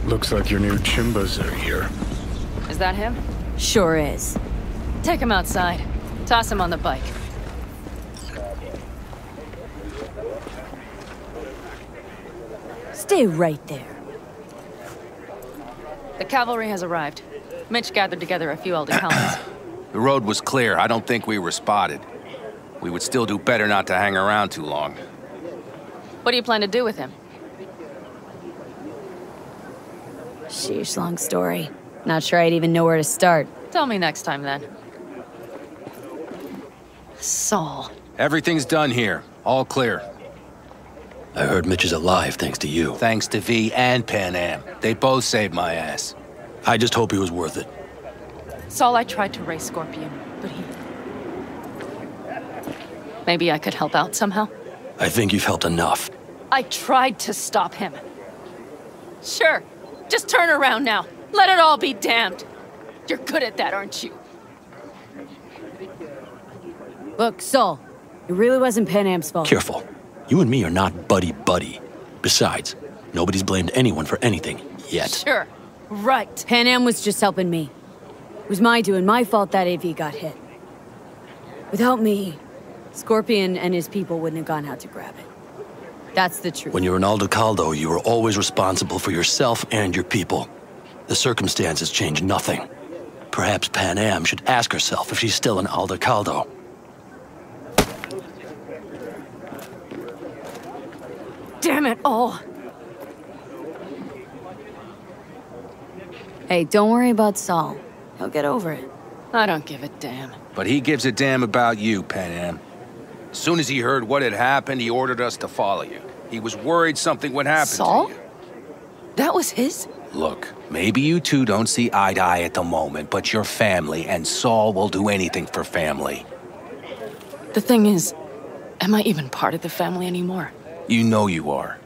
S4: Looks like your new Chimbas are here.
S6: Is that him?
S3: Sure is.
S6: Take him outside. Toss him on the bike.
S3: Stay right there.
S6: The cavalry has arrived. Mitch gathered together a few Aldecaldos.
S12: The road was clear. I don't think we were spotted. We would still do better not to hang around too long.
S6: What do you plan to do with him?
S3: Sheesh, long story. Not sure I'd even know where to start.
S6: Tell me next time, then. Saul.
S12: Everything's done here. All clear.
S19: I heard Mitch is alive thanks to you.
S12: Thanks to V and Panam. They both saved my ass.
S19: I just hope he was worth it.
S6: Saul, I tried to raise Scorpion, but he... Maybe I could help out somehow?
S19: I think you've helped enough.
S6: I tried to stop him. Sure. Just turn around now. Let it all be damned. You're good at that, aren't you?
S3: Look, Saul, it really wasn't Panam's fault.
S19: Careful. You and me are not buddy-buddy. Besides, nobody's blamed anyone for anything, yet.
S6: Sure. Right.
S3: Panam was just helping me. It was my doing, my fault that AV got hit. Without me, Scorpion and his people wouldn't have gone out to grab it. That's the truth.
S19: When you're an Aldecaldo, you are always responsible for yourself and your people. The circumstances change nothing. Perhaps Panam should ask herself if she's still an Aldecaldo.
S6: Damn it all!
S3: Hey, don't worry about Saul. He'll get over it.
S6: I don't give a damn.
S12: But he gives a damn about you, Panam. As soon as he heard what had happened, he ordered us to follow you. He was worried something would happen
S6: Saul?
S12: to you.
S6: That was his?
S12: Look, maybe you two don't see eye to eye at the moment, but you're family, and Saul will do anything for family.
S6: The thing is, am I even part of the family anymore?
S12: You know you are.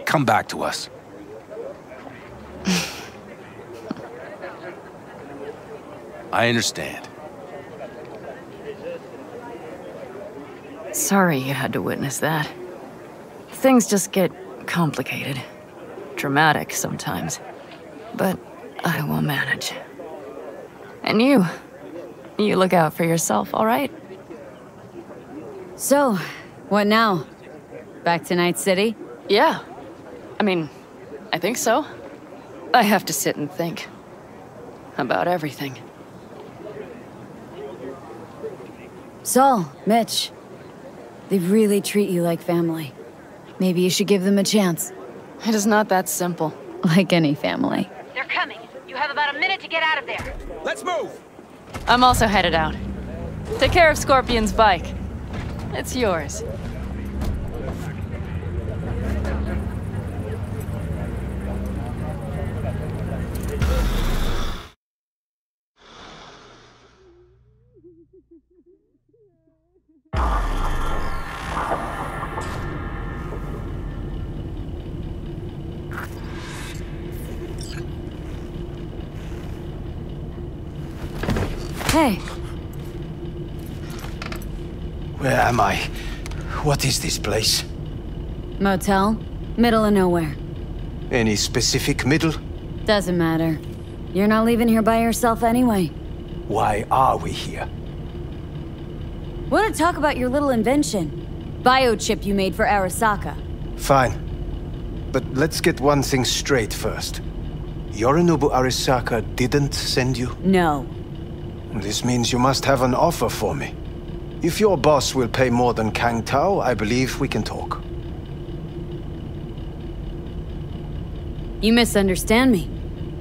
S12: Come back to us. I understand.
S6: Sorry you had to witness that. Things just get complicated. Dramatic sometimes. But I will manage. And you look out for yourself, all right?
S3: So, what now? Back to Night City?
S6: Yeah. I mean, I think so. I have to sit and think. About everything.
S3: Saul, Mitch. They really treat you like family. Maybe you should give them a chance.
S6: It is not that simple.
S3: Like any family.
S11: They're coming. You have about a minute to get out of there.
S14: Let's move!
S6: I'm also headed out. Take care of Scorpion's bike. It's yours.
S3: Hey.
S20: Where am I? What is this place?
S3: Motel? Middle of nowhere.
S20: Any specific middle?
S3: Doesn't matter. You're not leaving here by yourself anyway.
S20: Why are we here?
S3: Want to talk about your little invention? Biochip you made for Arasaka.
S20: Fine. But let's get one thing straight first. Yorinobu Arasaka didn't send you?
S3: No.
S20: This means you must have an offer for me. If your boss will pay more than Kang Tao, I believe we can talk.
S3: You misunderstand me.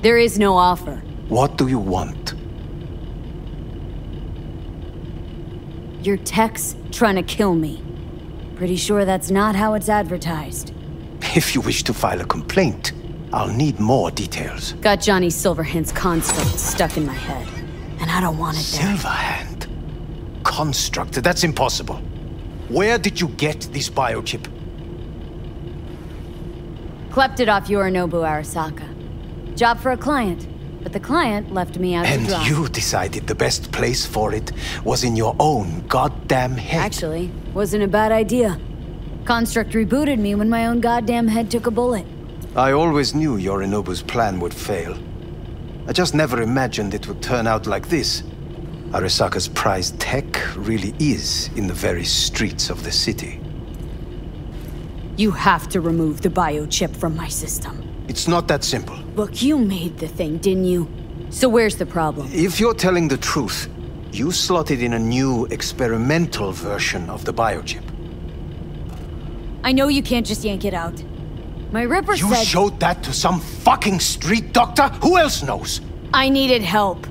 S3: There is no offer.
S20: What do you want?
S3: Your tech's trying to kill me. Pretty sure that's not how it's advertised.
S20: If you wish to file a complaint, I'll need more details.
S3: Got Johnny Silverhand's construct stuck in my head, and I don't want it there.
S20: Silverhand? Construct? That's impossible. Where did you get this biochip?
S3: Klept it off Yorinobu Arasaka. Job for a client, but the client left me out to dry.
S20: And you decided the best place for it was in your own goddamn head.
S3: Actually, wasn't a bad idea. Construct rebooted me when my own goddamn head took a bullet.
S20: I always knew Yorinobu's plan would fail. I just never imagined it would turn out like this. Arasaka's prized tech really is in the very streets of the city.
S3: You have to remove the biochip from my system.
S20: It's not that simple.
S3: Look, you made the thing, didn't you? So where's the problem?
S20: If you're telling the truth, you slotted in a new experimental version of the biochip.
S3: I know you can't just yank it out. My Ripper said...
S20: You showed that to some fucking street doctor? Who else knows?
S3: I needed help.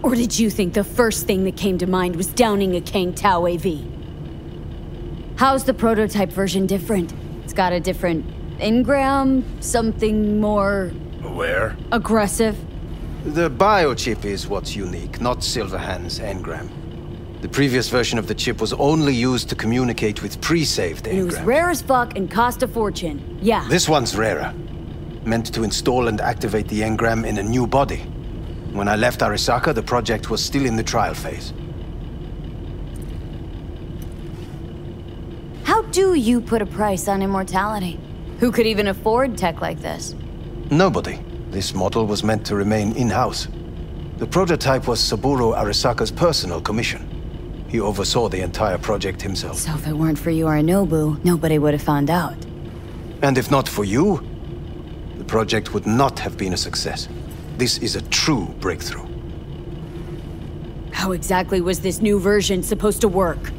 S3: Or did you think the first thing that came to mind was downing a Kang Tao AV? How's the prototype version different? It's got a different engram, something more...
S4: Aware?
S3: Aggressive?
S20: The biochip is what's unique, not Silverhand's engram. The previous version of the chip was only used to communicate with pre-saved engrams.
S3: It was rare as fuck and cost a fortune. Yeah.
S20: This one's rarer. Meant to install and activate the engram in a new body. When I left Arasaka, the project was still in the trial phase.
S3: How do you put a price on immortality? Who could even afford tech like this?
S20: Nobody. This model was meant to remain in-house. The prototype was Saburo Arasaka's personal commission. He oversaw the entire project himself.
S3: So if it weren't for Yorinobu, nobody would have found out.
S20: And if not for you, the project would not have been a success. This is a true breakthrough.
S3: How exactly was this new version supposed to work?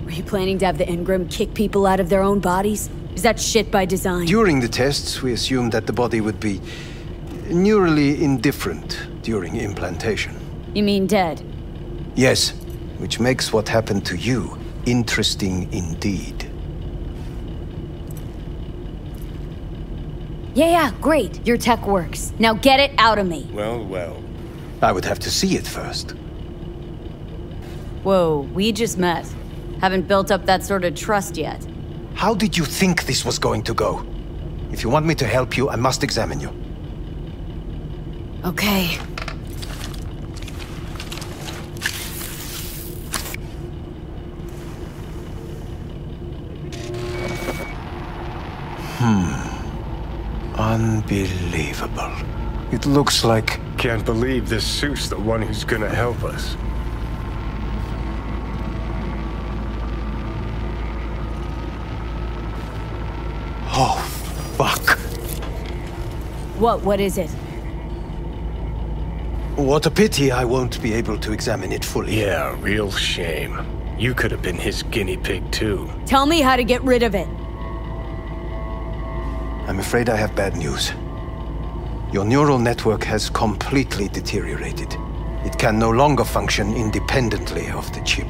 S3: Were you planning to have the engram kick people out of their own bodies? Is that shit by design?
S20: During the tests, we assumed that the body would be neurally indifferent during implantation.
S3: You mean dead?
S20: Yes, which makes what happened to you interesting indeed.
S3: Yeah, great. Your tech works. Now get it out of me.
S4: Well, well.
S20: I would have to see it first.
S3: Whoa, we just met. Haven't built up that sort of trust yet.
S20: How did you think this was going to go? If you want me to help you, I must examine you.
S3: Okay.
S20: Unbelievable. It looks like...
S4: Can't believe this suit's the one who's gonna help us.
S20: Oh, fuck.
S3: What is it?
S20: What a pity I won't be able to examine it fully.
S4: Yeah, real shame. You could have been his guinea pig too.
S3: Tell me how to get rid of it.
S20: I'm afraid I have bad news. Your neural network has completely deteriorated. It can no longer function independently of the chip.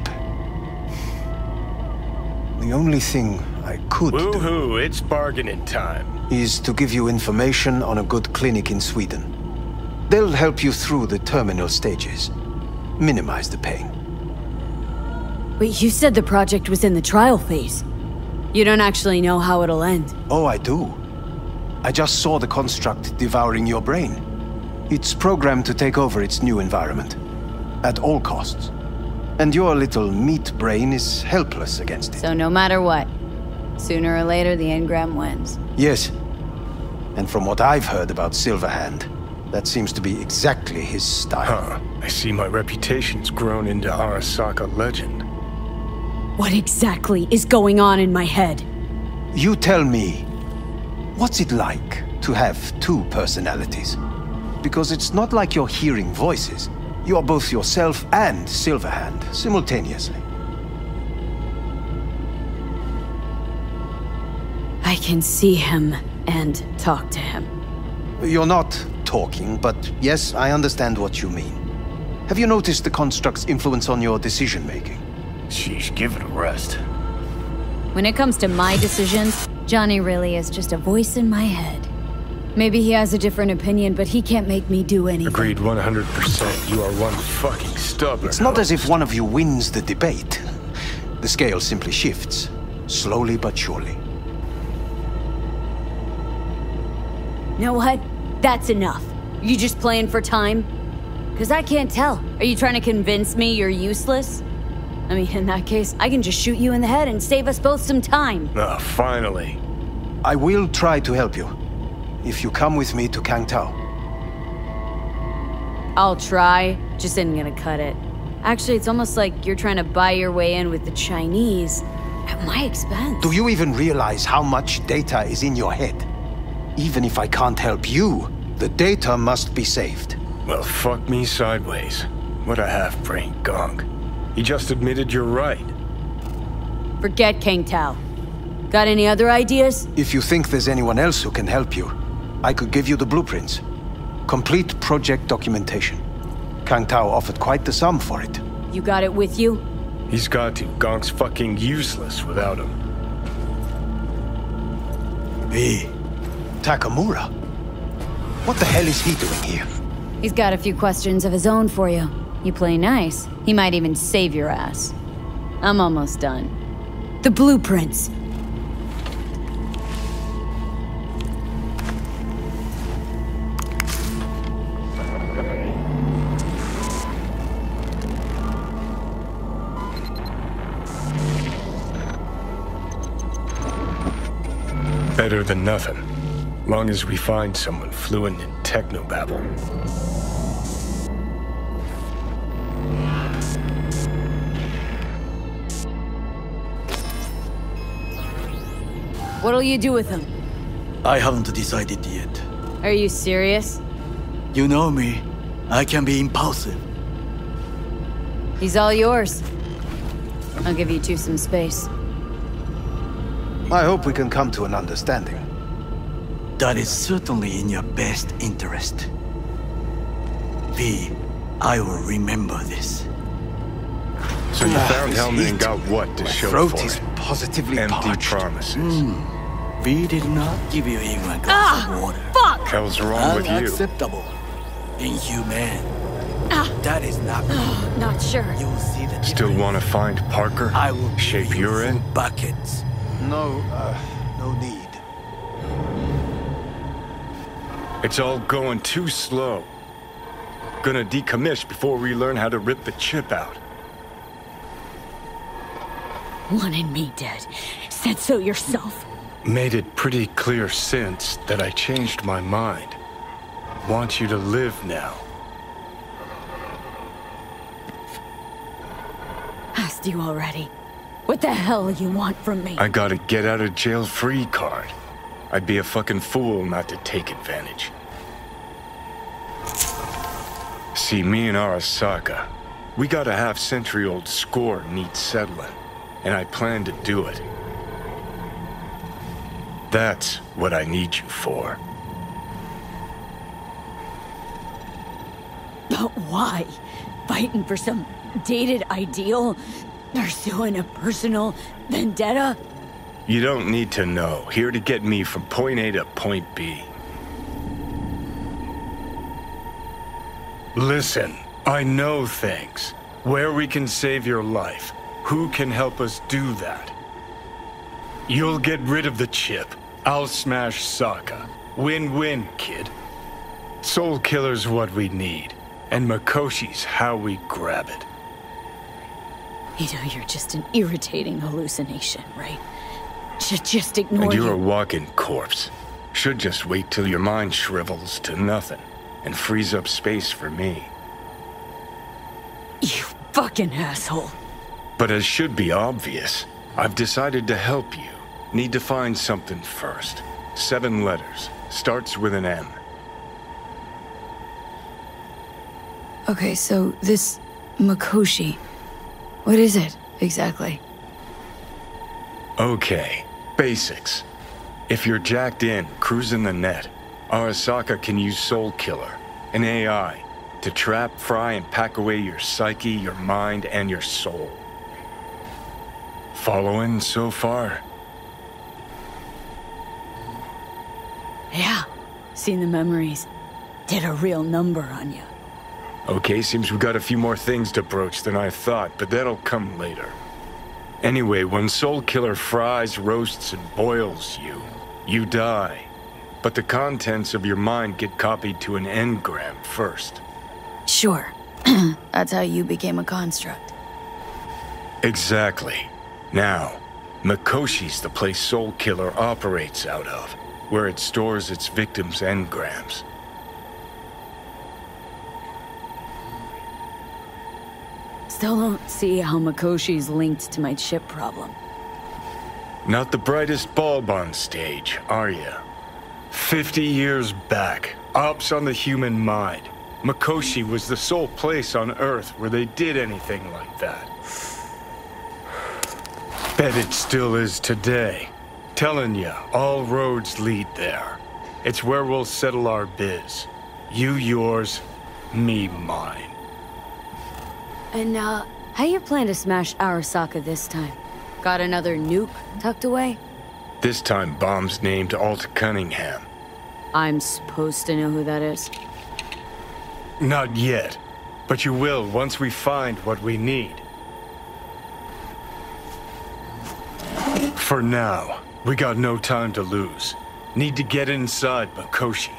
S20: The only thing I could
S4: Woohoo, it's bargaining time.
S20: is to give you information on a good clinic in Sweden. They'll help you through the terminal stages. Minimize the pain.
S3: Wait, you said the project was in the trial phase. You don't actually know how it'll end.
S20: Oh, I do. I just saw the construct devouring your brain. It's programmed to take over its new environment. At all costs. And your little meat brain is helpless against it.
S3: So no matter what, sooner or later the engram wins.
S20: Yes. And from what I've heard about Silverhand, that seems to be exactly his style.
S4: Huh. I see my reputation's grown into Arasaka legend.
S3: What exactly is going on in my head?
S20: You tell me, what's it like to have two personalities? Because it's not like you're hearing voices. You're both yourself and Silverhand simultaneously.
S3: I can see him and talk to him.
S20: You're not talking, but yes, I understand what you mean. Have you noticed the construct's influence on your decision-making?
S4: Sheesh, give it a rest.
S3: When it comes to my decisions, Johnny really is just a voice in my head. Maybe he has a different opinion, but he can't make me do anything.
S4: Agreed 100%. You are one fucking stubborn.
S20: It's not as if one of you wins the debate. The scale simply shifts, slowly but surely.
S3: You know what? That's enough. You just playing for time? Because I can't tell. Are you trying to convince me you're useless? I mean, in that case, I can just shoot you in the head and save us both some time.
S4: Ah, finally.
S20: I will try to help you, if you come with me to Kangtao.
S3: I'll try, just isn't gonna cut it. Actually, it's almost like you're trying to buy your way in with the Chinese, at my expense.
S20: Do you even realize how much data is in your head? Even if I can't help you, the data must be saved.
S4: Well, fuck me sideways. What a half-brained gonk. He just admitted you're right.
S3: Forget Kangtao. Got any other ideas?
S20: If you think there's anyone else who can help you, I could give you the blueprints. Complete project documentation. Kangtao offered quite the sum for it.
S3: You got it with you?
S4: He's got to. Gonk's fucking useless without him.
S20: V. Takamura? What the hell is he doing here?
S3: He's got a few questions of his own for you. You play nice, he might even save your ass. I'm almost done. The blueprints.
S4: Better than nothing. Long as we find someone fluent in technobabble.
S3: What'll you do with him?
S19: I haven't decided yet.
S3: Are you serious?
S19: You know me. I can be impulsive.
S3: He's all yours. I'll give you two some space.
S20: I hope we can come to an understanding.
S19: That is certainly in your best interest. V, I will remember this.
S4: So you found Hellman and got what to show for it?
S20: My throat is positively
S4: empty
S20: parched.
S4: promises.
S19: V did not give you even a glass of water.
S3: Fuck!
S4: Hell's wrong with you?
S19: Unacceptable. Inhumane. That is not good.
S3: Not sure.
S19: You'll see the
S4: Still want to find Parker?
S19: I will
S4: Shape you're in?
S19: buckets.
S20: No need.
S4: It's all going too slow. Gonna decommiss before we learn how to rip the chip out.
S3: Wanted me dead. Said so yourself.
S4: Made it pretty clear since that I changed my mind. Want you to live now.
S3: Asked you already. What the hell you want from me?
S4: I got a get out of jail free card. I'd be a fucking fool not to take advantage. See, me and Arasaka, we got a half-century-old score needs settling, and I plan to do it. That's what I need you for.
S3: But why? Fighting for some dated ideal? Pursuing a personal vendetta?
S4: You don't need to know. Here to get me from point A to point B. Listen, I know things. Where we can save your life. Who can help us do that? You'll get rid of the chip. I'll smash Sokka. Win-win, kid. Soul Killer's what we need. And Makoshi's how we grab it.
S3: You know you're just an irritating hallucination, right? Should just ignore
S4: And
S3: you.
S4: you're a walking corpse. Should just wait till your mind shrivels to nothing and frees up space for me.
S3: You fucking asshole.
S4: But as should be obvious, I've decided to help you. Need to find something first. 7 letters. Starts with an M.
S3: Okay, so this Makoshi, what is it exactly?
S4: Okay, basics. If you're jacked in, cruising the net, Arasaka can use Soul Killer, an AI, to trap, fry, and pack away your psyche, your mind, and your soul. Following so far?
S3: Yeah, seen the memories. Did a real number on you.
S4: Okay, seems we got a few more things to broach than I thought, but that'll come later. Anyway, when Soul Killer fries, roasts, and boils you, you die. But the contents of your mind get copied to an engram first.
S3: Sure. That's how you became a construct.
S4: Exactly. Now, Mikoshi's the place Soul Killer operates out of, where it stores its victims' engrams.
S3: Still don't see how Mikoshi's linked to my chip problem.
S4: Not the brightest bulb on stage, are you? 50 years back, ops on the human mind. Mikoshi was the sole place on Earth where they did anything like that. Bet it still is today. Telling ya, all roads lead there. It's where we'll settle our biz. You yours, me mine.
S3: And, how you plan to smash Arasaka this time? Got another nuke tucked away?
S4: This time bomb's named Alt Cunningham.
S3: I'm supposed to know who that is.
S4: Not yet, but you will once we find what we need. For now, we got no time to lose. Need to get inside Mikoshi.